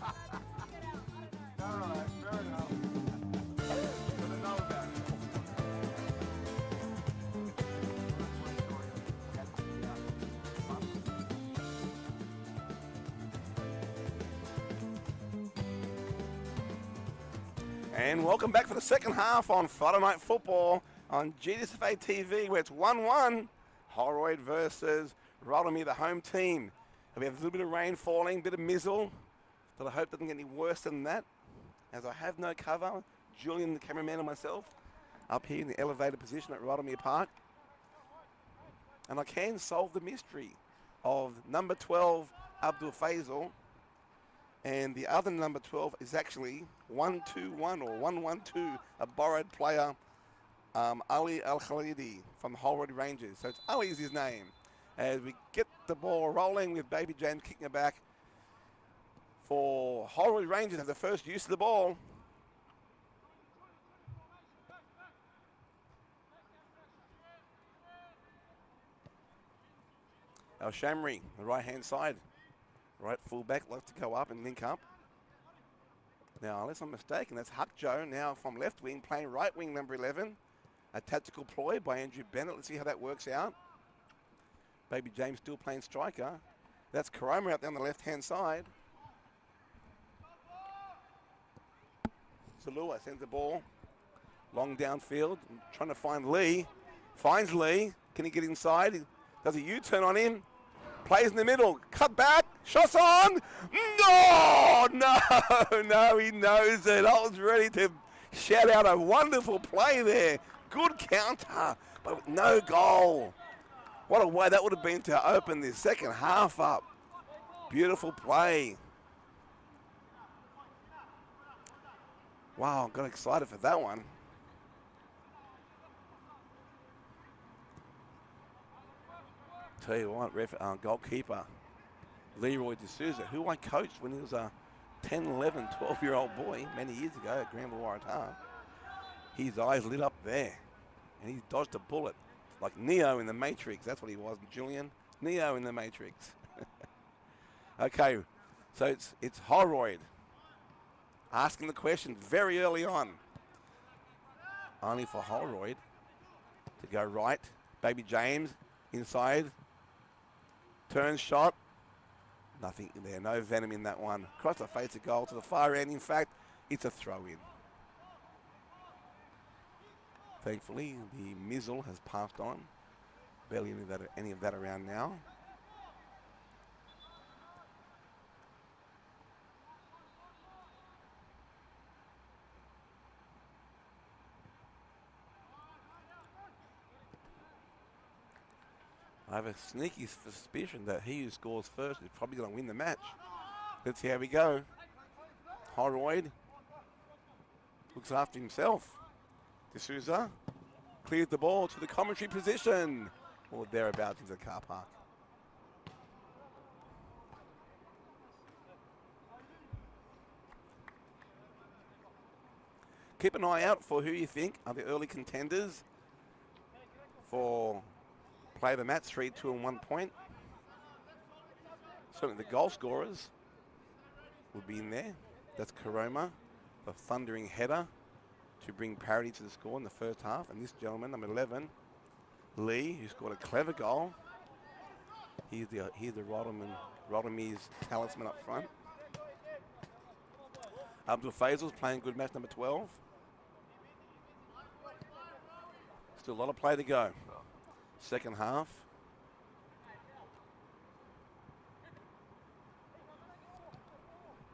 All right, fair enough. Gotta know about it. And welcome back for the second half on Friday Night Football on GDSFA TV, where it's 1-1. Holroyd versus Rydalmere, the home team. And we have a little bit of rain falling, a bit of mizzle, but I hope it doesn't get any worse than that, as I have no cover. Julian, the cameraman, and myself up here in the elevated position at Rydalmere Park. And I can solve the mystery of number 12, Abdul Faisal, and the other number 12 is actually 121 or 112, a borrowed player, Ali Al-Khalidi from the Holroyd Rangers. So it's Ali is his name. As we get the ball rolling with Baby James kicking it back for Holroyd Rangers, have the first use of the ball. Al Shamri, the right-hand side. Right fullback, likes to go up and link up. Now, unless I'm mistaken, that's Huck Joe now from left wing, playing right wing, number 11. A tactical ploy by Andrew Bennett. Let's see how that works out. Baby James still playing striker. That's Karoma out there on the left-hand side. Salua sends the ball long downfield, trying to find Lee. Finds Lee. Can he get inside? Does a U-turn on him? Plays in the middle. Cut back. Shots on. No, he knows it. I was ready to shout out a wonderful play there. Good counter, but with no goal. What a way that would have been to open the second half up. Beautiful play. Wow, got excited for that one. Tell you what, goalkeeper Leroy D'Souza, who I coached when he was a 10, 11, 12-year-old boy many years ago at Granville Waratah. His eyes lit up there, and he dodged a bullet like Neo in the Matrix. That's what he was, Julian. Neo in the Matrix. Okay, so it's Holroyd asking the question very early on. Only for Holroyd to go right. Baby James inside. Turn shot. Nothing there. No venom in that one. Across the face of goal to the far end. In fact, it's a throw-in. Thankfully, the mizzle has passed on. Barely any of that around now. I have a sneaky suspicion that he who scores first is probably going to win the match. Let's see how we go. Holroyd looks after himself. D'Souza clears the ball to the commentary position, or thereabouts into the car park. Keep an eye out for who you think are the early contenders for play of the match, 3, 2, and 1 point. Certainly the goal scorers would be in there. That's Karoma, the thundering header to bring parity to the score in the first half. And this gentleman, number 11, Lee, who scored a clever goal. He's the Rydalmere's talisman up front. Abdul Faisal's playing good match, number 12. Still a lot of play to go. Second half.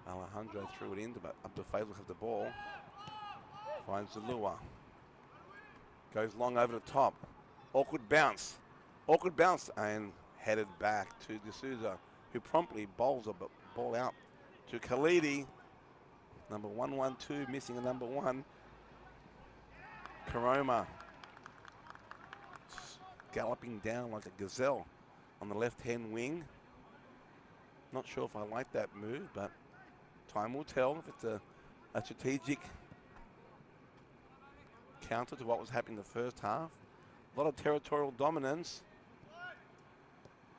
Alejandro threw it in, but Abdul Faisal has the ball. Finds the lure. Goes long over the top. Awkward bounce. Awkward bounce and headed back to D'Souza, who promptly bowls a ball out to Khalidi. Number 112, missing a number 1. Karoma galloping down like a gazelle on the left-hand wing. Not sure if I like that move, but time will tell if it's a strategic counter to what was happening in the first half. A lot of territorial dominance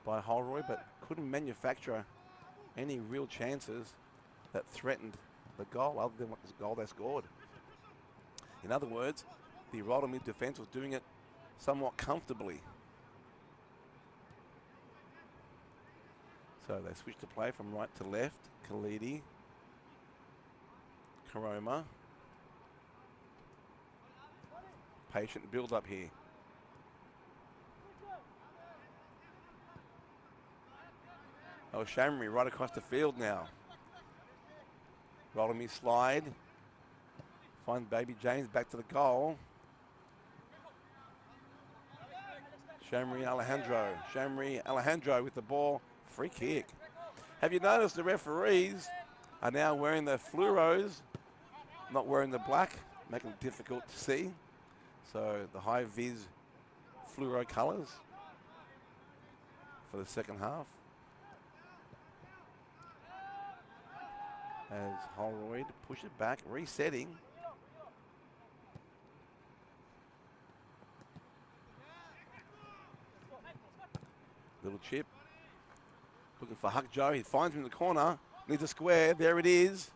by Holroyd, but couldn't manufacture any real chances that threatened the goal other than what the goal they scored. In other words, the Rydalmere defence was doing it somewhat comfortably. So they switched to play from right to left. Khalidi, Karoma. Patient build up here. Oh, Shamri right across the field now. Rydalmere slide. Finds Baby James back to the goal. Shamri Alejandro. Shamri Alejandro with the ball. Free kick. Have you noticed the referees are now wearing the fluoros, not wearing the black, making it difficult to see. So the high vis fluoro colours for the second half. As Holroyd push it back, resetting. Little chip. Looking for Huck Joe. He finds him in the corner. Needs a square. There it is.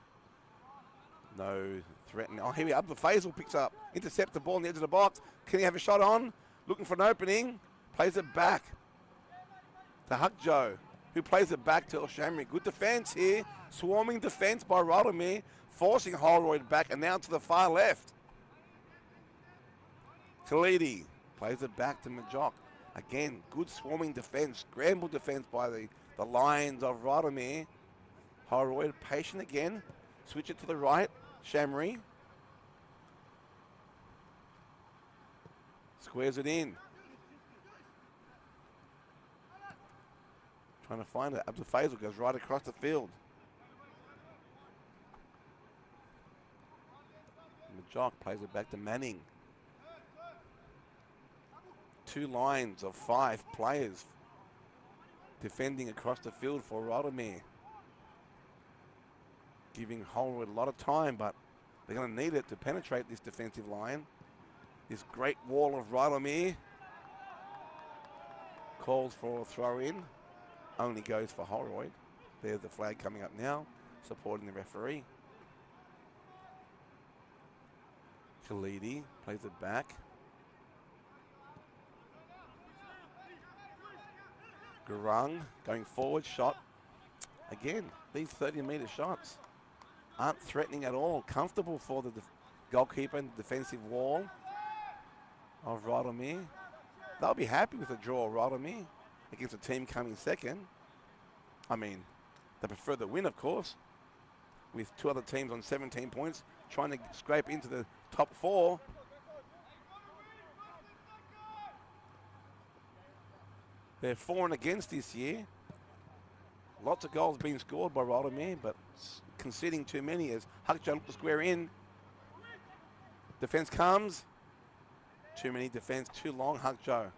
No threatening. Oh, here we are. The Faisal picks up. Intercepts the ball on the edge of the box. Can he have a shot on? Looking for an opening. Plays it back to Huck Joe, who plays it back to El Shamri. Good defence here. Swarming defence by Rydalmere, forcing Holroyd back and now to the far left. Khalidi plays it back to Majok. Again, good swarming defence, scramble defence by the Lions of Rydalmere. Holroyd patient again. Switch it to the right. Shamri. Squares it in. Trying to find it. Abdul Faisal goes right across the field. Majok plays it back to Manning. 2 lines of 5 players defending across the field for Rydalmere. Giving Holroyd a lot of time, but they're going to need it to penetrate this defensive line. This great wall of Rydalmere. Calls for a throw in. Only goes for Holroyd. There's the flag coming up now, supporting the referee. Khalidi plays it back. Gurung going forward, shot. Again, these 30-metre shots aren't threatening at all. Comfortable for the goalkeeper and defensive wall of Rydalmere. They'll be happy with a draw, Rydalmere, against a team coming second. I mean, they prefer the win, of course, with 2 other teams on 17 points, trying to scrape into the top 4. They're for and against this year. Lots of goals being scored by Rydalmere, but conceding too many as Huckjoe looked to square in. Defence comes. Too many defence, too long, Huckjoe.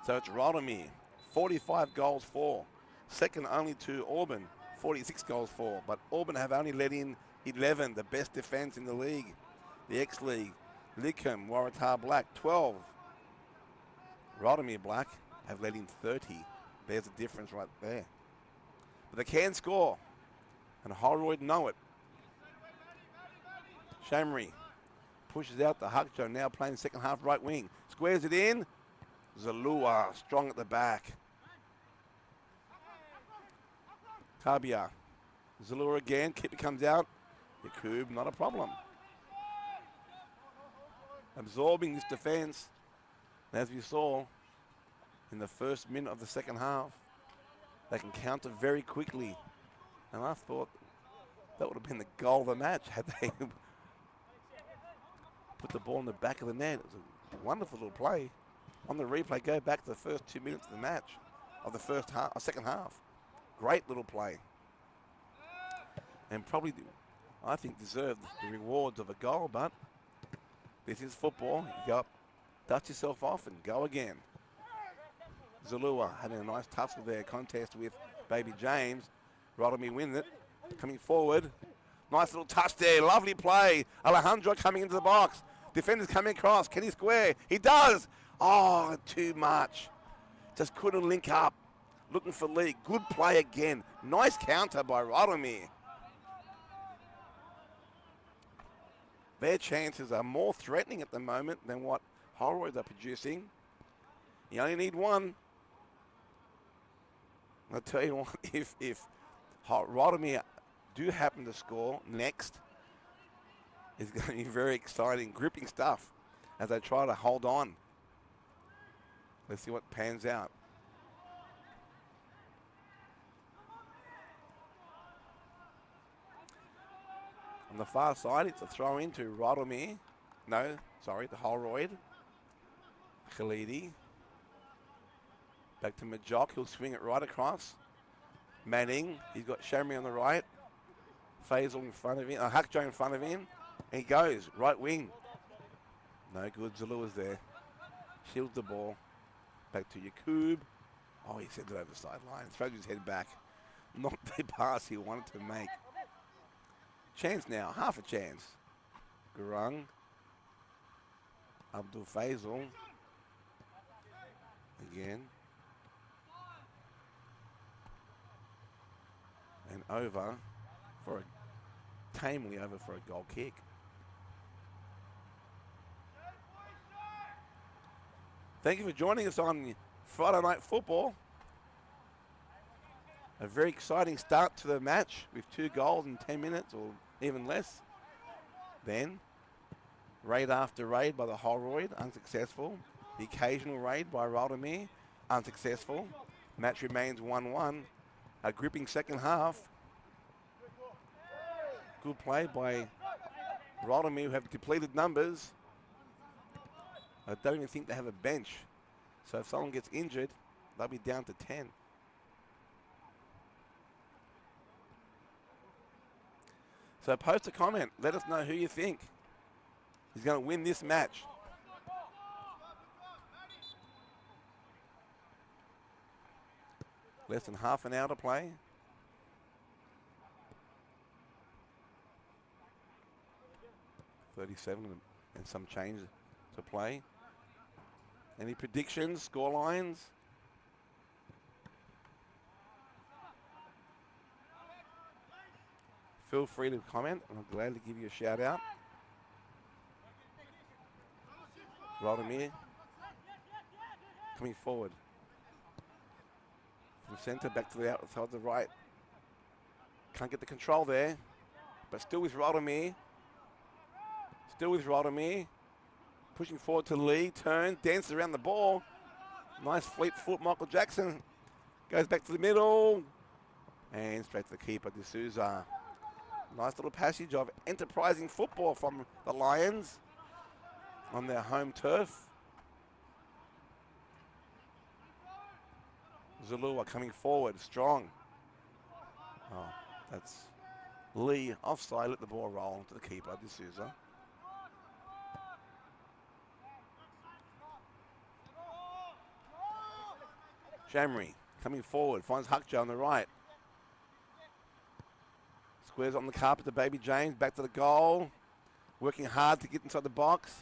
So it's Rydalmere, 45 goals for. Second only to Auburn, 46 goals for. But Auburn have only let in 11, the best defence in the league. The X-League, Lickham, Waratah Black, 12. Rydalmere Black have let in 30. There's a difference right there. But they can score, and Holroyd know it. Shamri pushes out the Huckjoe, now playing second half right wing. Squares it in. Zalua strong at the back. Kabia. Zalua again. Keeper comes out. Yakub, not a problem. Absorbing this defence. As we saw in the first minute of the second half, they can counter very quickly. And I thought that would have been the goal of the match had they put the ball in the back of the net. It was a wonderful little play. On the replay, go back to the first 2 minutes of the match, of the first half, second half. Great little play. And probably, I think, deserved the rewards of a goal, but this is football. You go up, dust yourself off, and go again. Zalua having a nice tussle there, contest with Baby James. Rydalmere win it. Coming forward. Nice little touch there. Lovely play. Alejandro coming into the box. Defenders coming across. Can he square? He does. Oh, too much. Just couldn't link up. Looking for Lee. Good play again. Nice counter by Rydalmere. Their chances are more threatening at the moment than what Holroyd are producing. You only need one. I'll tell you what, if Rydalmere do happen to score next, it's going to be very exciting, gripping stuff as they try to hold on. Let's see what pans out. On the far side, it's a throw in to Rydalmere. No, sorry, to Holroyd. Khalidi. Back to Majock. He'll swing it right across. Manning. He's got Shamri on the right. Faisal in front of him. Hakjo in front of him. And he goes. Right wing. No good. Zalua's there. Shields the ball. Back to Yakub. Oh, he sent it over the sideline. Throws his head back. Not the pass he wanted to make. Chance now. Half a chance. Gurung. Abdul Faisal. Again. And over for a tamely over for a goal kick. Thank you for joining us on Friday Night Football. A very exciting start to the match with 2 goals in 10 minutes or even less. Then raid after raid by the Holroyd, unsuccessful. The occasional raid by Rydalmere, unsuccessful. Match remains 1-1. A gripping second half. Good play by Rydalmere, who have depleted numbers. I don't even think they have a bench. So if someone gets injured, they'll be down to 10. So post a comment. Let us know who you think is going to win this match. Less than half an hour to play. .37 and some change to play. Any predictions, score lines? Feel free to comment. I'm glad to give you a shout out. Rydalmere coming forward. From centre back to the outside of the right. Can't get the control there. But still with Rydalmere. Still with Rydalmere. Pushing forward to Lee. Turns, dances around the ball. Nice fleet foot. Michael Jackson goes back to the middle. And straight to the keeper, D'Souza. Nice little passage of enterprising football from the Lions on their home turf. Zulua coming forward, strong. Oh, that's Lee offside, let the ball roll to the keeper, D'Souza. Shamri coming forward, finds Hakjo on the right. Squares on the carpet to Baby James, back to the goal. Working hard to get inside the box.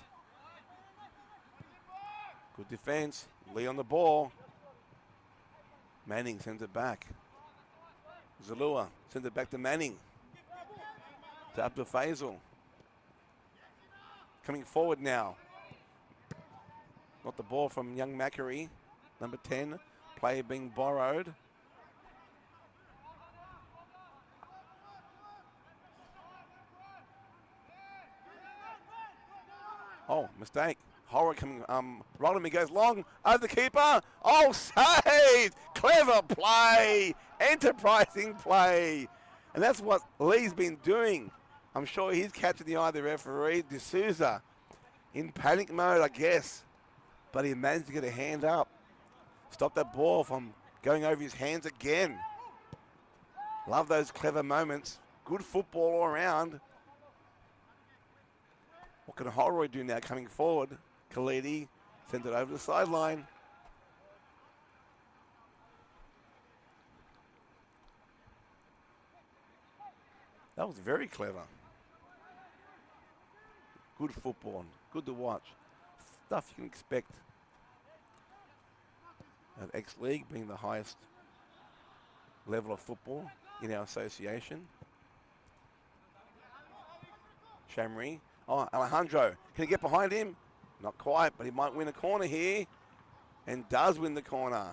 Good defense, Lee on the ball. Manning sends it back. Zalua sends it back to Manning. To Abdul Faisal. Coming forward now. Got the ball from young Macquarie, number 10. Player being borrowed. Oh, mistake. Holroyd coming, Rydalmere goes long, over the keeper. Oh, saved! Clever play! Enterprising play! And that's what Lee's been doing. I'm sure he's catching the eye of the referee. D'Souza in panic mode, I guess. But he managed to get a hand up. Stop that ball from going over his hands again. Love those clever moments. Good football all around. What can Holroyd do now coming forward? Khalidi sends it over the sideline. That was very clever. Good football. Good to watch. Stuff you can expect of X-League, being the highest level of football in our association. Shamri. Oh, Alejandro. Can he get behind him? Not quite, but he might win a corner here. And does win the corner.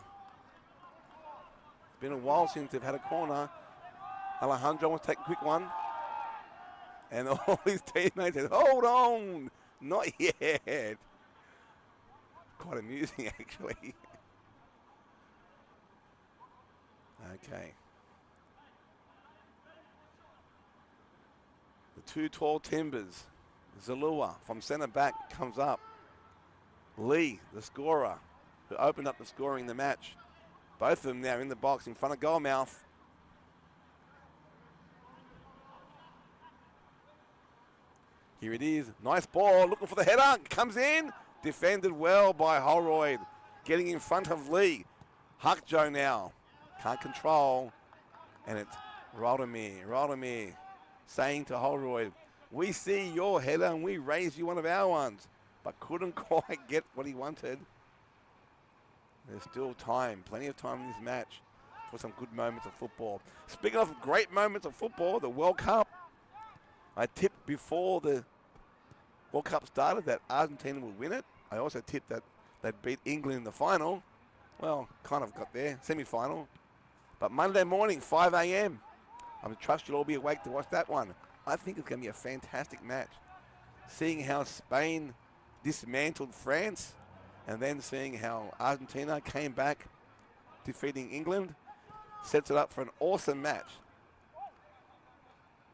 It's been a while since they've had a corner. Alejandro wants to take a quick one. And all his teammates said, hold on. Not yet. Quite amusing, actually. Okay. The two tall timbers. Zalua from centre back comes up. Lee, the scorer, who opened up the scoring in the match. Both of them now in the box in front of goalmouth. Here it is. Nice ball. Looking for the header. Comes in. Defended well by Holroyd. Getting in front of Lee. Huckjoe now. Can't control. And it's Rydalmere saying to Holroyd, we see your header and we raise you one of our ones. But couldn't quite get what he wanted. There's still time. Plenty of time in this match for some good moments of football. Speaking of great moments of football, the World Cup. I tipped before the World Cup started that Argentina would win it. I also tipped that they'd beat England in the final. Well, kind of got there, semi-final. But Monday morning, 5 a.m. I trust you'll all be awake to watch that one. I think it's going to be a fantastic match. Seeing how Spain dismantled France and then seeing how Argentina came back defeating England sets it up for an awesome match.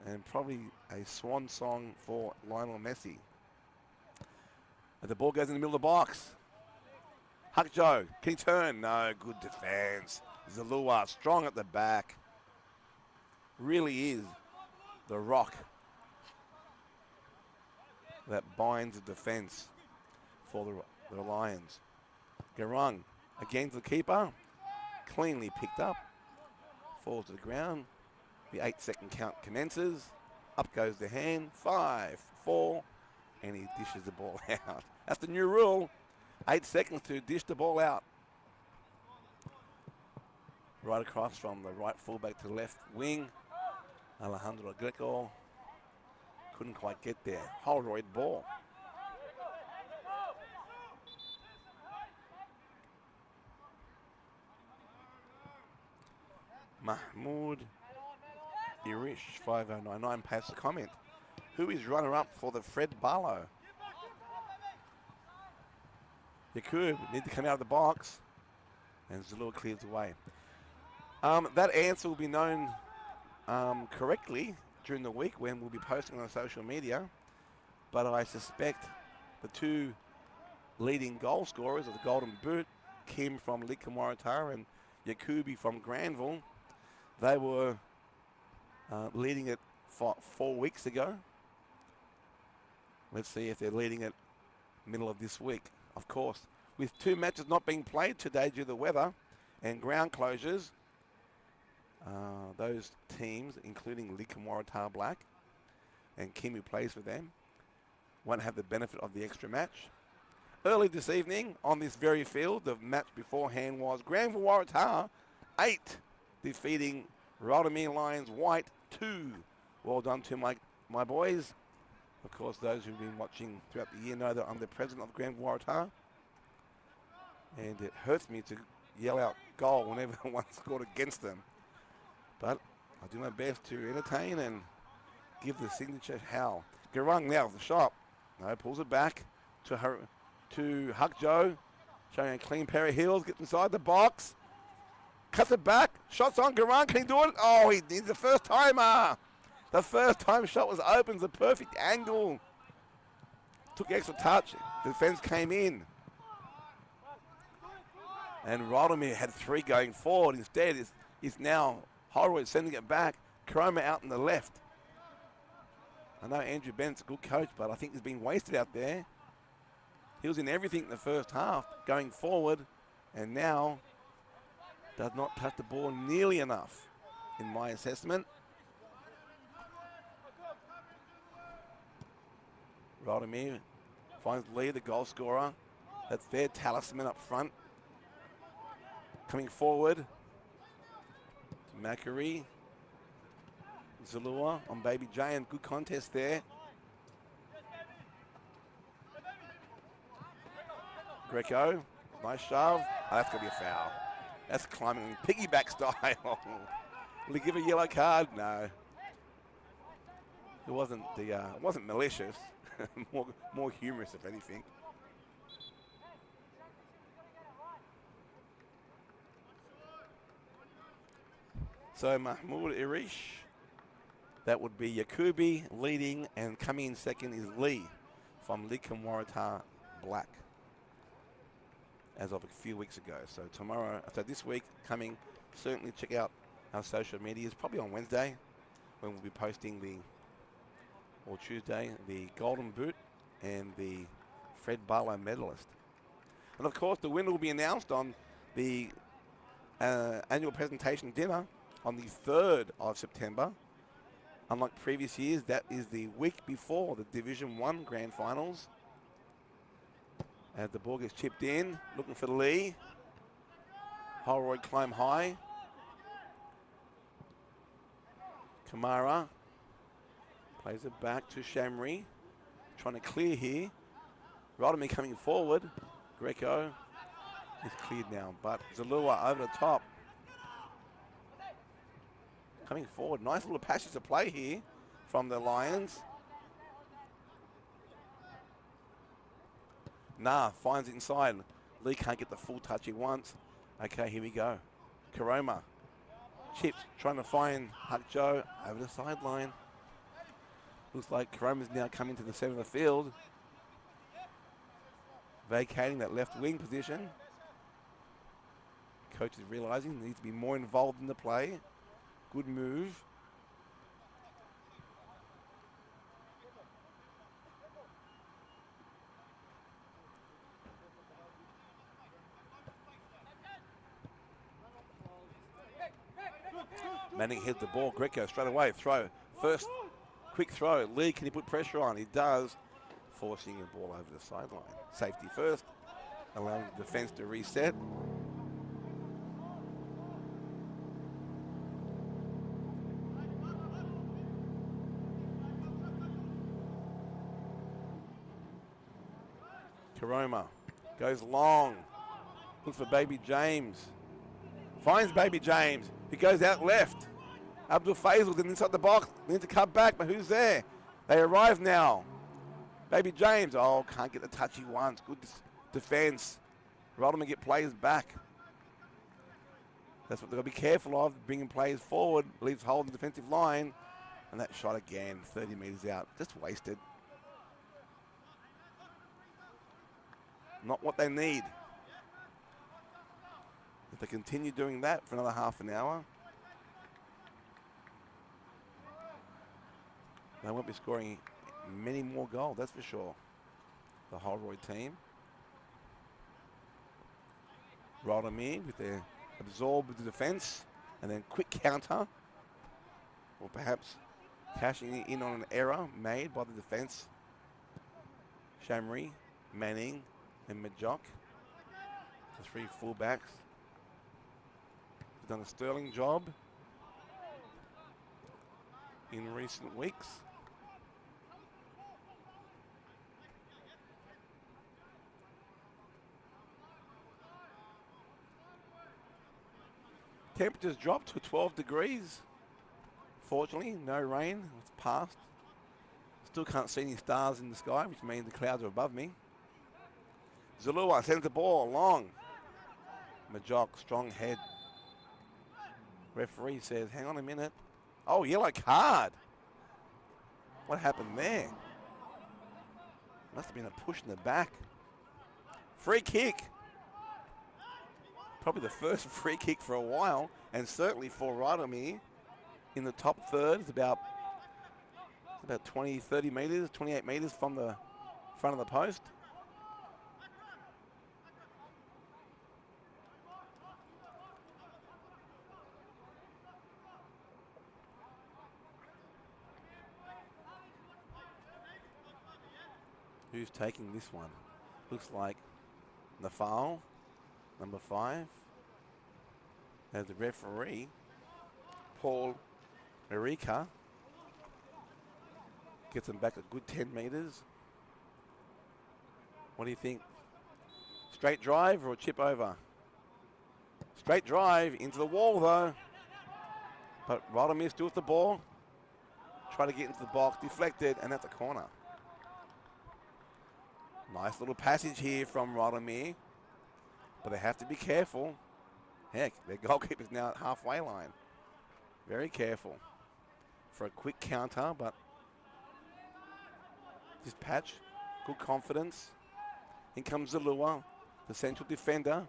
And probably a swan song for Lionel Messi. And the ball goes in the middle of the box. Huckjoe, can he turn? No, good defense. Zalua, strong at the back. Really is the rock that binds the defense for the Lions. Garung, again to the keeper. Cleanly picked up. Falls to the ground. The 8-second count commences. Up goes the hand. 5, 4, and he dishes the ball out. That's the new rule. 8 seconds to dish the ball out. Right across from the right fullback to the left wing. Alejandro Greco couldn't quite get there. Holroyd ball. Mahmoud Irish, 5099, passes a comment. Who is runner-up for the Fred Barlow? Yakub need to come out of the box. And Zalua clears away. That answer will be known correctly during the week when we'll be posting on social media. But I suspect the two leading goal scorers of the Golden Boot, Kim from Lika Waratah and Yakubi from Granville, they were leading it 4 weeks ago. Let's see if they're leading it middle of this week. Of course, with 2 matches not being played today due to the weather and ground closures, those teams, including Lika Waratah Black and Kim, who plays for them, won't have the benefit of the extra match. Early this evening, on this very field, the match beforehand was Granville Waratah 8, defeating Rydalmere Lions White 2. Well done to my boys. Of course, those who've been watching throughout the year know that I'm the president of Granville Waratah. And it hurts me to yell out goal whenever one scored against them. But I do my best to entertain and give the signature howl. Garung now with the shot. No, pulls it back to Huckjoe, showing a clean pair of heels, gets inside the box, cuts it back, shots on Garung, can he do it? Oh, he did, the first timer. The first time shot was open, the perfect angle. Took extra touch, defense came in. And Rydalmere had 3 going forward. Instead, is now Holroyd sending it back, Chroma out on the left. I know Andrew Bennett's a good coach, but I think he's been wasted out there. He was in everything in the first half, going forward, and now does not touch the ball nearly enough, in my assessment. Rydalmere finds Lee, the goal scorer. That's their talisman up front. Coming forward. Macquarie. Zalua on Baby J, and good contest there. Greco, nice shove. Oh, that's going to be a foul. That's climbing piggyback style. Will he give a yellow card? No. It wasn't it wasn't malicious. more humorous, if anything. So Mahmoud Irish, that would be Yakubi leading, and coming in second is Lee from Likum Waratah Black as of a few weeks ago. So this week coming, certainly check out our social medias, probably on Wednesday when we'll be posting or Tuesday, the Golden Boot and the Fred Barlow medalist. And of course the winner will be announced on the annual presentation dinner on the 3rd of September. Unlike previous years, that is the week before the Division 1 Grand Finals. As the ball gets chipped in, looking for Lee. Holroyd climb high. Kamara plays it back to Shamri. Trying to clear here. Rydalmere coming forward. Greco is cleared now, but Zalua over the top. Coming forward, nice little passage to play here from the Lions. Nah, finds it inside. Lee can't get the full touch he wants. Okay, here we go. Karoma. Chips, trying to find Huck Joe over the sideline. Looks like Karoma's now coming to the center of the field. Vacating that left wing position. Coach is realizing he needs to be more involved in the play. Good move. Manning hit the ball. Greco straight away. Throw. First quick throw. Lee, can he put pressure on? He does. Forcing a ball over the sideline. Safety first. Allowing the defense to reset. Karoma goes long. Looks for Baby James. Finds Baby James. He goes out left. Abdul Faisal's inside the box. They need to cut back, but who's there? They arrive now. Baby James. Oh, can't get the touch he wants. Good defense. Rydalmere get players back. That's what they've got to be careful of. Bringing players forward. Leaves hole in the defensive line. And that shot again, 30 metres out. Just wasted. Not what they need. If they continue doing that for another half an hour, they won't be scoring many more goals, that's for sure. The Holroyd team. Rydalmere with their absorb with the defence and then quick counter, or perhaps cashing in on an error made by the defence. Shamri, Manning and Majok, the three fullbacks, have done a sterling job in recent weeks. Temperatures dropped to 12 degrees. Fortunately, no rain. It's passed. Still can't see any stars in the sky, which means the clouds are above me. Zalua sends the ball long. Majok, strong head. Referee says, hang on a minute. Oh, yellow card. What happened there? Must have been a push in the back. Free kick. Probably the first free kick for a while, and certainly for Rydalmere in the top third. It's about 20, 30 metres, 28 metres from the front of the post. Who's taking this one? Looks like Nafal, number 5. As the referee, Paul Marika, gets them back a good 10 metres. What do you think? Straight drive or a chip over? Straight drive into the wall though. But Rydalmere still with the ball. Try to get into the box, deflected, and that's a corner. Nice little passage here from Rydalmere. But they have to be careful. Heck, their goalkeeper's now at halfway line. Very careful for a quick counter, but this patch, good confidence. In comes Zalua, the central defender.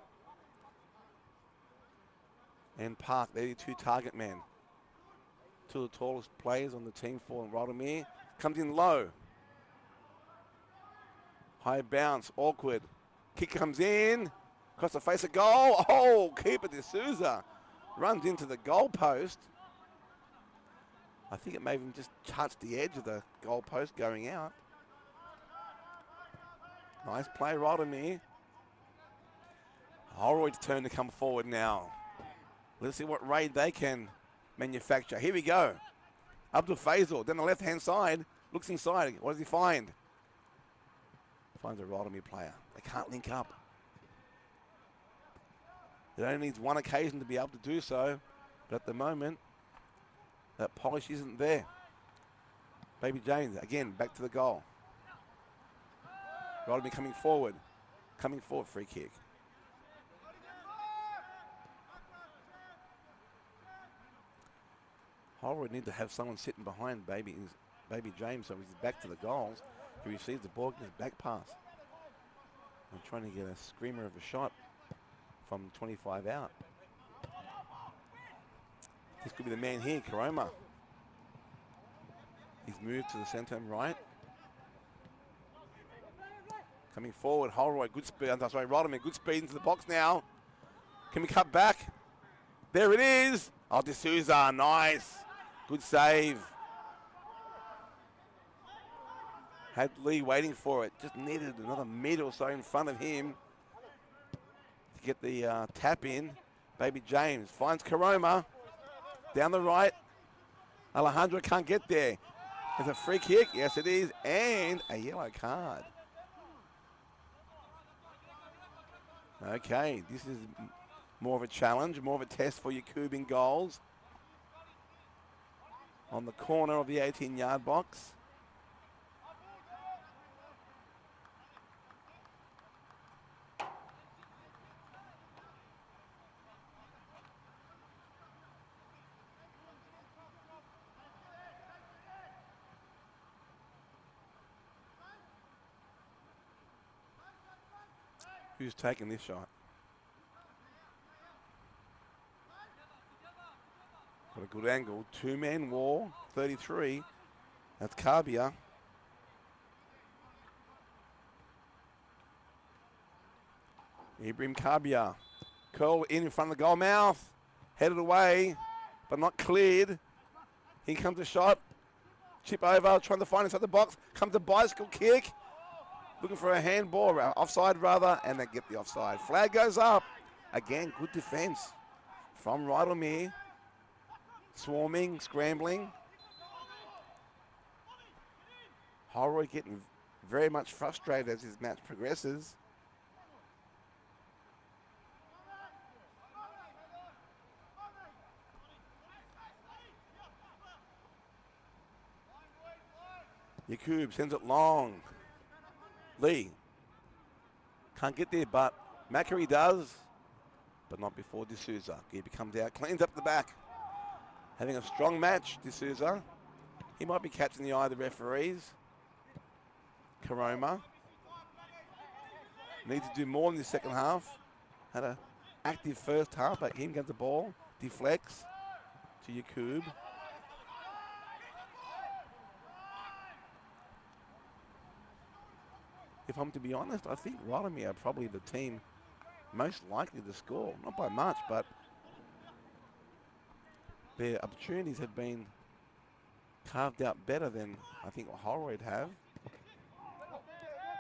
And Park, they're the two target men. Two of the tallest players on the team for Rydalmere. Comes in low. High bounce, awkward. Kick comes in. Across the face of goal. Oh, keeper D'Souza runs into the goal post. I think it may have even just touched the edge of the goal post going out. Nice play, Rydalmere. Holroyd's turn to come forward now. Let's see what raid they can manufacture. Here we go. Abdul Faisal, down the left-hand side. Looks inside. What does he find? Finds a Rydalmere player. They can't link up. It only needs one occasion to be able to do so. But at the moment, that polish isn't there. Baby James, again, back to the goal. Rydalmere coming forward. Coming forward, free kick. Holroyd need to have someone sitting behind Baby James so he's back to the goals. He receives the ball in his back pass. I'm trying to get a screamer of a shot from 25 out. This could be the man here, Karoma. He's moved to the centre and right. Coming forward, Holroyd, good speed. I'm sorry, Rydalmere, good speed into the box now. Can we cut back? There it is. Oh, D'Souza, nice. Good save. Had Lee waiting for it. Just needed another metre or so in front of him to get the tap in. Baby James finds Karoma. Down the right. Alejandro can't get there. There's a free kick. Yes, it is. And a yellow card. Okay, this is more of a challenge, more of a test for Yakub in goals. On the corner of the 18-yard box. Who's taking this shot? Got a good angle. Two-man war, 33. That's Karbia. Ibrahim Karbia. Curl in front of the goal mouth. Headed away, but not cleared. Here comes a shot. Chip over, trying to find inside the box. Comes a bicycle kick. Looking for a handball, offside rather, and they get the offside. Flag goes up. Again, good defence from Rydalmere. Swarming, scrambling. Holroyd getting very much frustrated as his match progresses. Yakub sends it long. Lee can't get there, but Macquarie does, but not before D'Souza. He comes out, cleans up the back. Having a strong match, D'Souza. He might be catching the eye of the referees. Karoma needs to do more in the second half. Had an active first half, but here comes the ball. Deflects to Yakub. If I'm to be honest, I think Rydalmere are probably the team most likely to score. Not by much, but their opportunities have been carved out better than I think Holroyd have.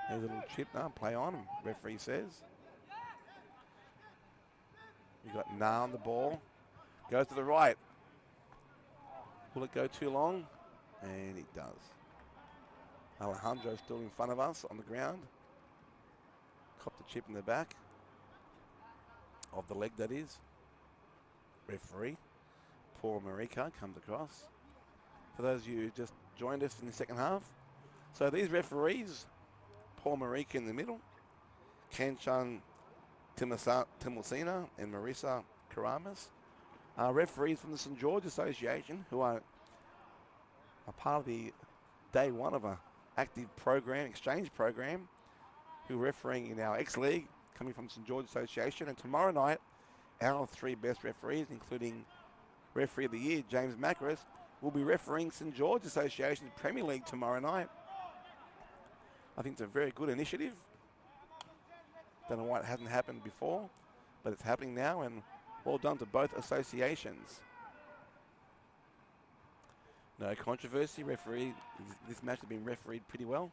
There's a little chip now, play on him, referee says. We've got Na on the ball. Goes to the right. Will it go too long? And it does. Alejandro still in front of us on the ground. Copped the chip in the back. Of the leg, that is. Referee, Paul Marika, comes across. For those of you who just joined us in the second half. So these referees, Paul Marika in the middle, Kanchan Timulsina and Marisa Karamas, are referees from the St. George Association who are a part of the day one of a active program, exchange program, who are refereeing in our X-League, coming from St. George Association. And tomorrow night, our three best referees, including Referee of the Year, James Macris, will be refereeing St. George Association's Premier League tomorrow night. I think it's a very good initiative. Don't know why it hasn't happened before, but it's happening now, and well done to both associations. No controversy. Referee, this match has been refereed pretty well.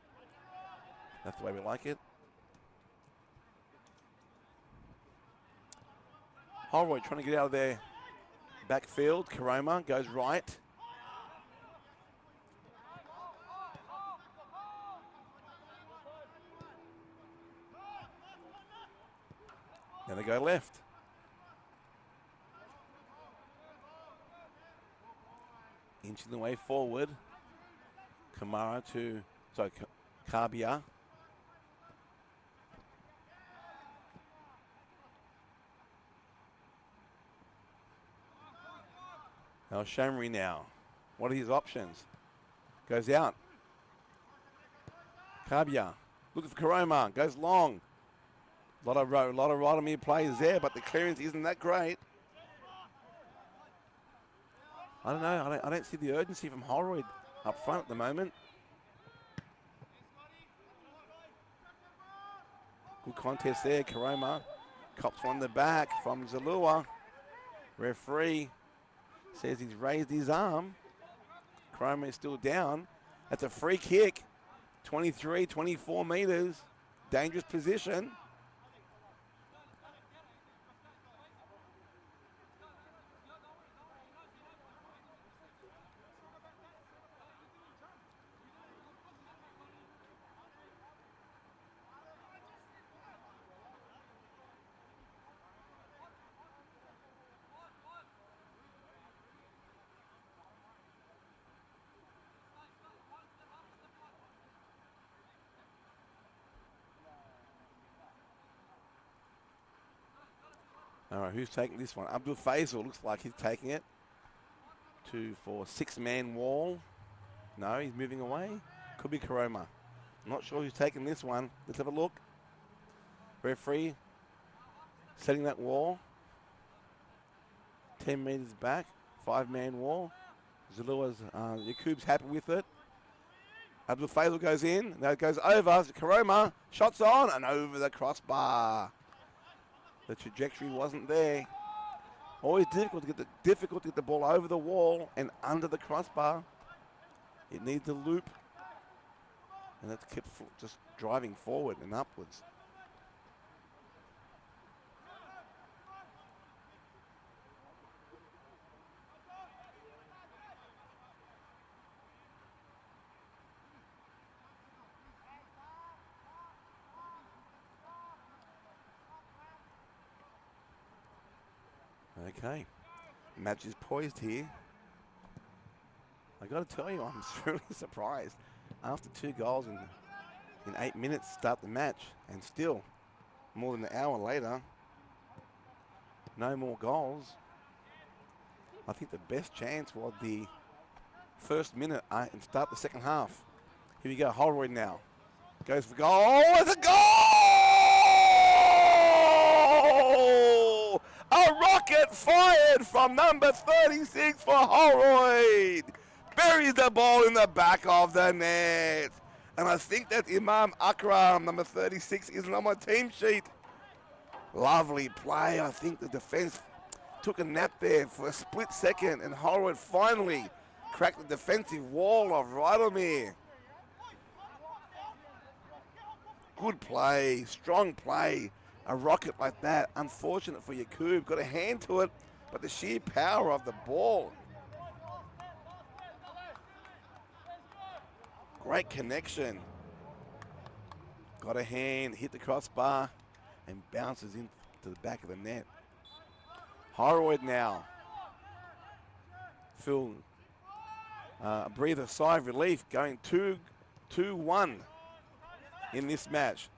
That's the way we like it. Holroyd trying to get out of their backfield. Karoma goes right. Then they go left. Inching the way forward. Kabia. Now Shamri now. What are his options? Goes out. Kabia. Looking for Karoma. Goes long. A lot of Rydalmere players there, but the clearance isn't that great. I don't know. I don't see the urgency from Holroyd up front at the moment. Good contest there. Karoma cops one in the back from Zalua. Referee says he's raised his arm. Karoma is still down. That's a free kick. 23, 24 metres. Dangerous position. All right, who's taking this one? Abdul Faisal looks like he's taking it. 2-4, six-man wall. No, he's moving away. Could be Karoma. I'm not sure who's taking this one. Let's have a look. Referee setting that wall. 10 metres back. Five-man wall. Zalua's, Yakub's happy with it. Abdul Faisal goes in. Now it goes over. Karoma. Shots on and over the crossbar. The trajectory wasn't there. Always difficult to get the ball over the wall and under the crossbar. It needs a loop, and that's kept just driving forward and upwards. Okay, match is poised here. I got to tell you, I'm really surprised. After 2 goals in 8 minutes, start the match, and still, more than an hour later, no more goals. I think the best chance was the first minute and start the second half. Here we go, Holroyd now. Goes for goal, it's a goal! A rocket fired from number 36 for Holroyd. Buries the ball in the back of the net. And I think that Imam Akram, number 36, isn't on my team sheet. Lovely play. I think the defense took a nap there for a split second, and Holroyd finally cracked the defensive wall of Rydalmere. Good play, strong play. A rocket like that, unfortunate for Yakub. Got a hand to it, but the sheer power of the ball. Great connection. Got a hand, hit the crossbar, and bounces into the back of the net. Holroyd now. Phil, breathe a sigh of relief, going 2-1 in this match.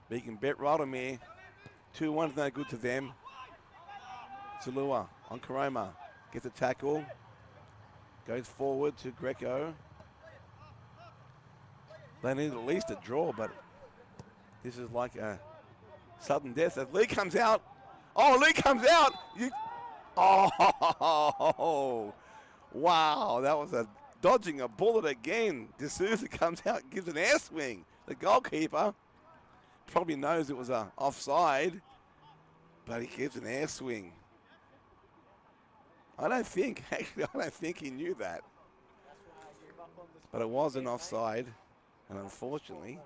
But you can bet Rydalmere 2-1 is no good to them. Zalua on Karoma, gets a tackle, goes forward to Greco. They need at least a draw, but this is like a sudden death. As Lee comes out. Oh, Lee comes out. Oh, wow. That was dodging a bullet again. D'Souza comes out, gives an air swing. The goalkeeper probably knows it was offside, but he gives an air swing. I don't think he knew that. But it was an offside, and unfortunately,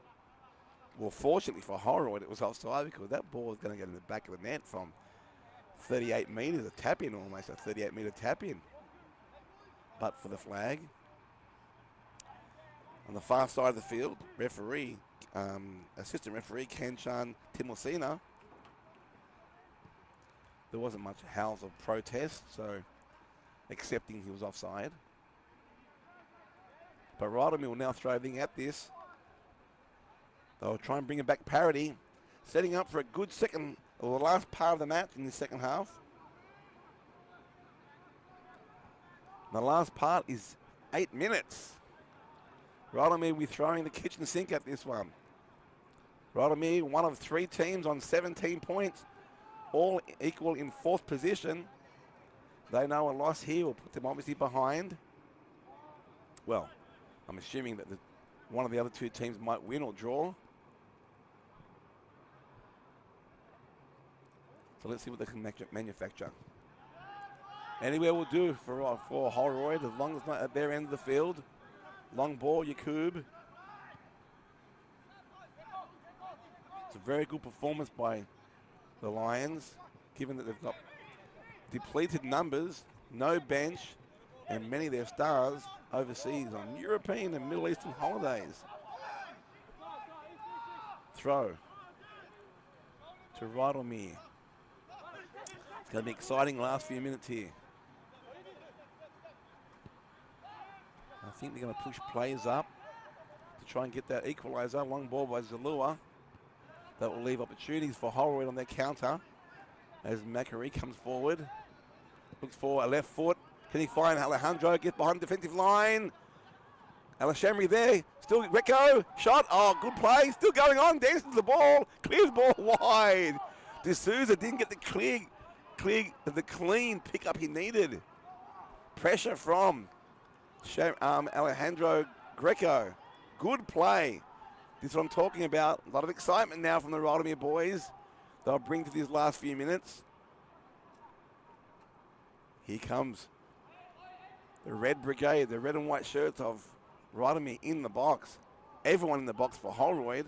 well, fortunately for Holroyd, it was offside because that ball was going to get in the back of the net from 38 metres, a tap-in almost, a 38-metre tap-in. But for the flag. On the far side of the field, referee, assistant referee, Kanchan Timosina. There wasn't much howls of protest, so accepting he was offside. But Rydalmere will now throw everything at this. They'll try and bring it back parity, setting up for a good second, or the last part of the match in the second half. The last part is 8 minutes. Rydalmere will be throwing the kitchen sink at this one. Rydalmere, one of 3 teams on 17 points, all equal in 4th position. They know a loss here will put them obviously behind. Well, I'm assuming that one of the other 2 teams might win or draw. So let's see what they can manufacture. Anywhere will do for Holroyd, as long as it's not at their end of the field. Long ball, Yakub. It's a very good performance by the Lions, given that they've got depleted numbers, no bench, and many of their stars overseas on European and Middle Eastern holidays. Throw to Rydalmere. It's going to be exciting last few minutes here. I think they're going to push players up to try and get that equaliser. Long ball by Zalua. That will leave opportunities for Holroyd on their counter as Macquarie comes forward. Looks for a left foot. Can he find Alejandro? Get behind the defensive line. Alashemri there. Still Recco. Shot. Oh, good play. Still going on. Dances the ball. Clears ball wide. D'Souza didn't get the clean pickup he needed. Pressure from Alejandro Greco. Good play. This is what I'm talking about. A lot of excitement now from the Rydalmere boys. They'll bring to these last few minutes. Here comes the Red Brigade, the red and white shirts of Rydalmere in the box. Everyone in the box for Holroyd.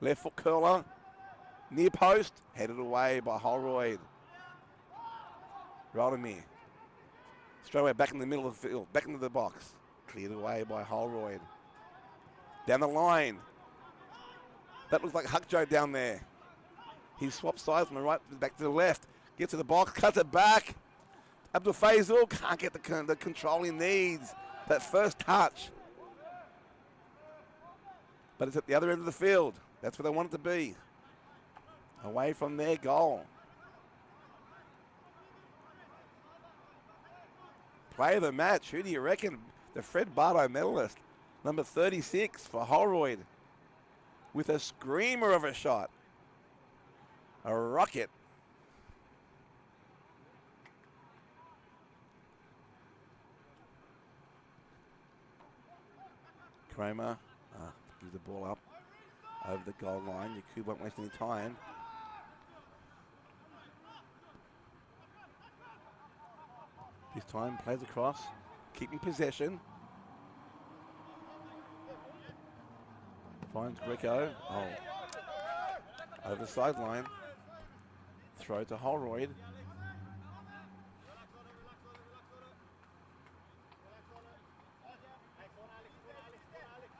Left foot curler. Near post. Headed away by Holroyd. Rydalmere. Straight away back in the middle of the field. Back into the box. Cleared away by Holroyd. Down the line. That looks like Huckjoe down there. He swaps sides from the right back to the left. Gets to the box, cuts it back. Abdul Faisal can't get the control he needs. That first touch. But it's at the other end of the field. That's where they want it to be. Away from their goal. Play of the match. Who do you reckon? The Fred Bardo medalist. Number 36 for Holroyd. With a screamer of a shot. A rocket. Kramer gives the ball up over the goal line. Yakub won't waste any time. This time plays across, keeping possession. Finds Greco. Oh, over the sideline. Throw to Holroyd.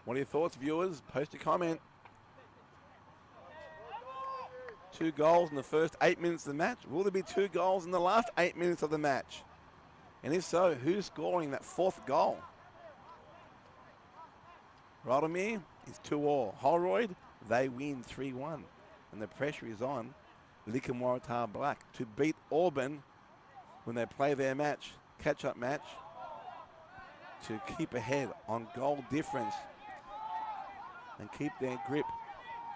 What are your thoughts, viewers? Post a comment. 2 goals in the first 8 minutes of the match. Will there be 2 goals in the last 8 minutes of the match? And if so, who's scoring that 4th goal? Rydalmere is 2-2. Holroyd, they win 3-1. And the pressure is on Rydalmere Black to beat Auburn when they play their match, catch-up match, to keep ahead on goal difference and keep their grip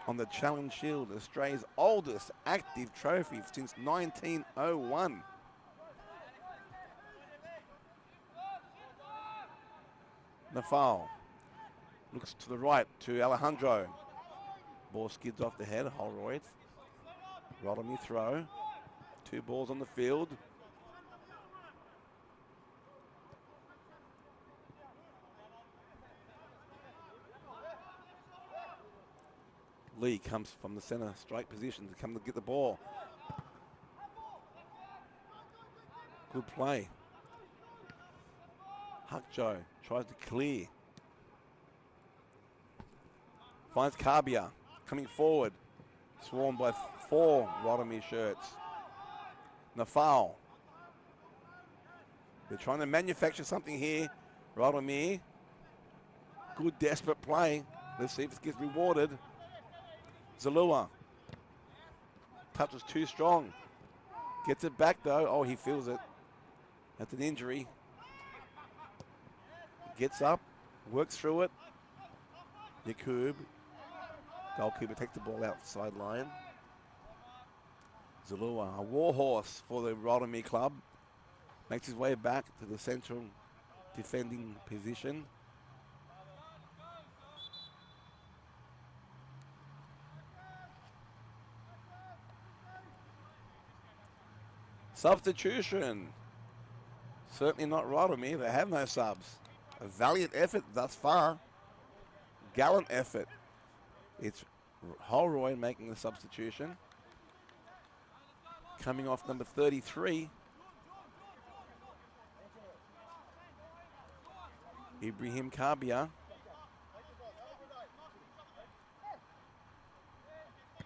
on the Challenge Shield, Australia's oldest active trophy since 1901. Nafal looks to the right to Alejandro. Ball skids off the head, Holroyd. Rydalmere throw. 2 balls on the field. Lee comes from the centre strike position to come to get the ball. Good play. Hakjo tries to clear. Finds Karbia coming forward. Swarmed by 4 Rydalmere shirts. Nafal. They're trying to manufacture something here. Rydalmere. Good desperate play. Let's see if it gets rewarded. Zalua. Touch was too strong. Gets it back though. Oh, he feels it. That's an injury. Gets up. Works through it. Yakub. Goalkeeper takes the ball out the sideline. Zalua, a warhorse for the Rydalmere club. Makes his way back to the central defending position. Substitution. Certainly not Rydalmere. They have no subs. A valiant effort thus far. Gallant effort. It's Holroyd making the substitution. Coming off number 33. Ibrahim Karbia.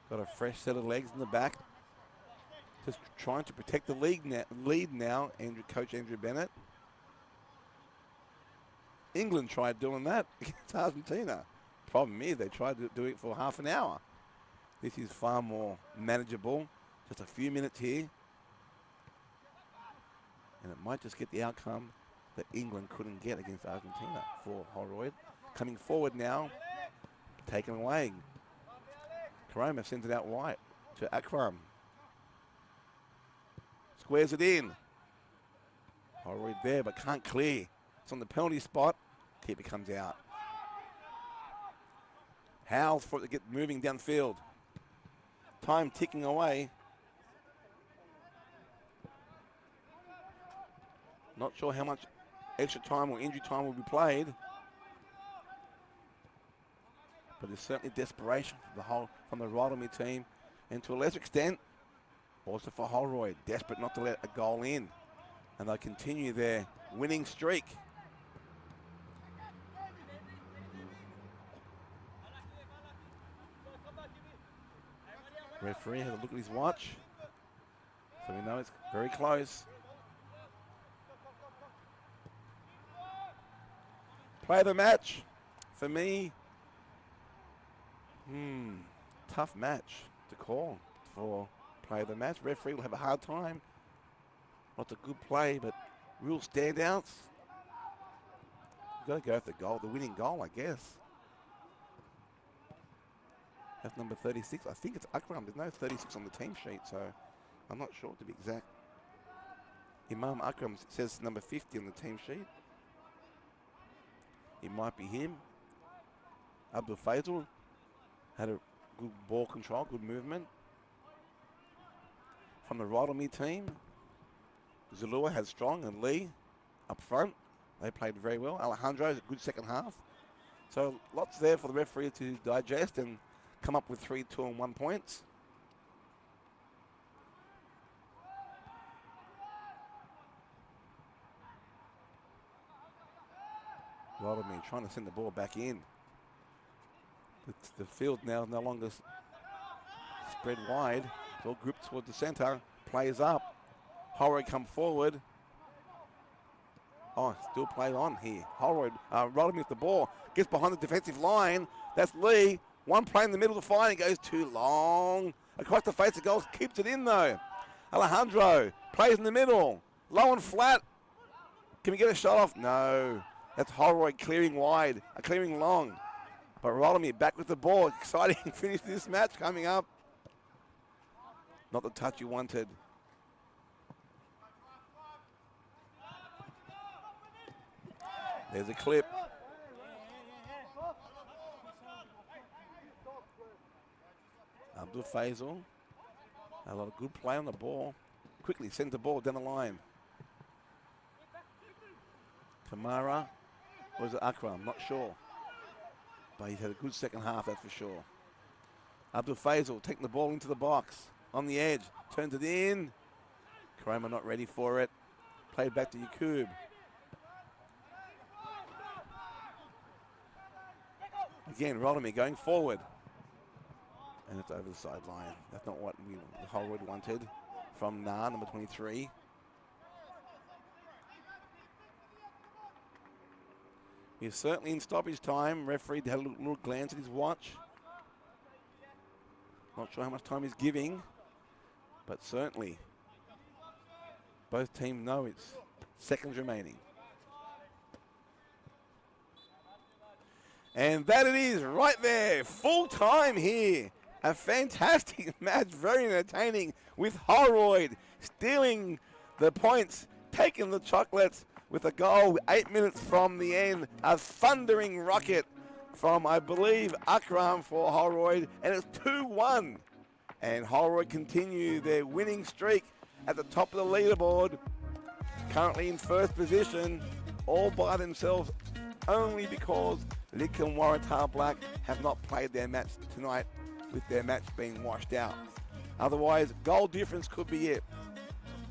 Got a fresh set of legs in the back. Just trying to protect the lead now, Coach Andrew Bennett. England tried doing that against Argentina. Problem is, they tried to do it for half an hour. This is far more manageable. Just a few minutes here. And it might just get the outcome that England couldn't get against Argentina for Holroyd. Coming forward now, taken away. Karoma sends it out wide to Akram. Squares it in. Holroyd there, but can't clear. It's on the penalty spot. Keeper comes out. Howls for it to get moving downfield. Time ticking away. Not sure how much extra time or injury time will be played. But there's certainly desperation from the Rydalmere team, and to a lesser extent, also for Holroyd, desperate not to let a goal in. And they continue their winning streak. Referee has a look at his watch, so we know it's very close. Play the match. For me, tough match to call for play of the match. Referee will have a hard time. Lots of good play, but real standouts. You've got to go for the goal, the winning goal, I guess. That's number 36. I think it's Akram. There's no 36 on the team sheet, so I'm not sure to be exact. Imam Akram says number 50 on the team sheet. It might be him. Abdul Faisal had a good ball control, good movement. From the Rydalmere team, Zalua had Strong and Lee up front. They played very well. Alejandro, a good second half. So lots there for the referee to digest and come up with 3, 2, and 1 points. Rydalmere trying to send the ball back in. The field now no longer spread wide. It's all grouped towards the centre. Plays up. Holroyd come forward. Oh, still played on here. Holroyd, Rydalmere with the ball. Gets behind the defensive line. That's Lee. One play in the middle to find. It goes too long. Across the face of goals. Keeps it in though. Alejandro plays in the middle. Low and flat. Can we get a shot off? No. That's Holroyd clearing wide. Clearing long. But Rydalmere back with the ball. Exciting finish to this match coming up. Not the touch you wanted. There's a clip. Abdul Faisal. A lot of good play on the ball. Quickly sends the ball down the line. Kamara. Or is it Akram? Not sure. But he's had a good second half, that's for sure. Abdul Faisal taking the ball into the box. On the edge. Turns it in. Karoma not ready for it. Played back to Yakub. Again, Rydalmere going forward. And it's over the sideline. That's not what Holroyd wanted from Nah, number 23. He's certainly in stoppage time. Referee had a little glance at his watch. Not sure how much time he's giving, but certainly both teams know it's seconds remaining. And that it is right there, full time here. A fantastic match, very entertaining, with Holroyd stealing the points, taking the chocolates with a goal 8 minutes from the end. A thundering rocket from, I believe, Akram for Holroyd, and it's 2-1. And Holroyd continue their winning streak at the top of the leaderboard, currently in first position, all by themselves, only because Lidcombe and Waratah Black have not played their match tonight, with their match being washed out. Otherwise, goal difference could be it.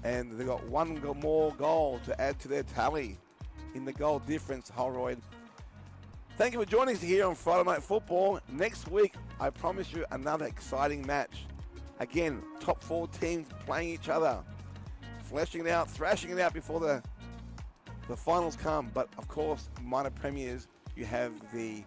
And they've got one more goal to add to their tally in the goal difference, Holroyd. Thank you for joining us here on Friday Night Football. Next week, I promise you another exciting match. Again, top 4 teams playing each other, fleshing it out, thrashing it out before the finals come. But of course, minor premiers, you have the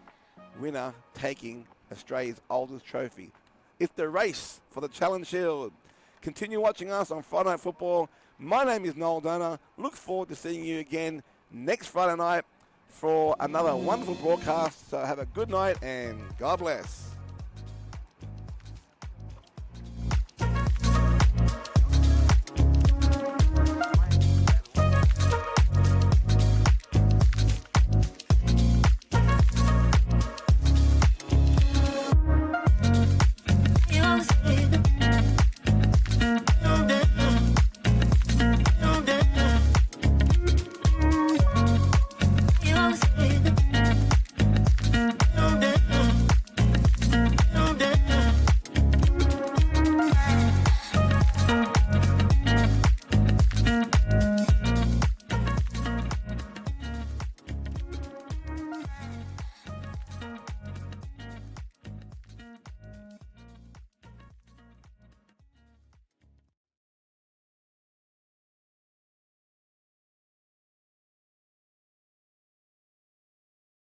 winner taking Australia's oldest trophy. It's the race for the Challenge Shield. Continue watching us on Friday Night Football. My name is Noel Donner. Look forward to seeing you again next Friday night for another wonderful broadcast. So have a good night and God bless.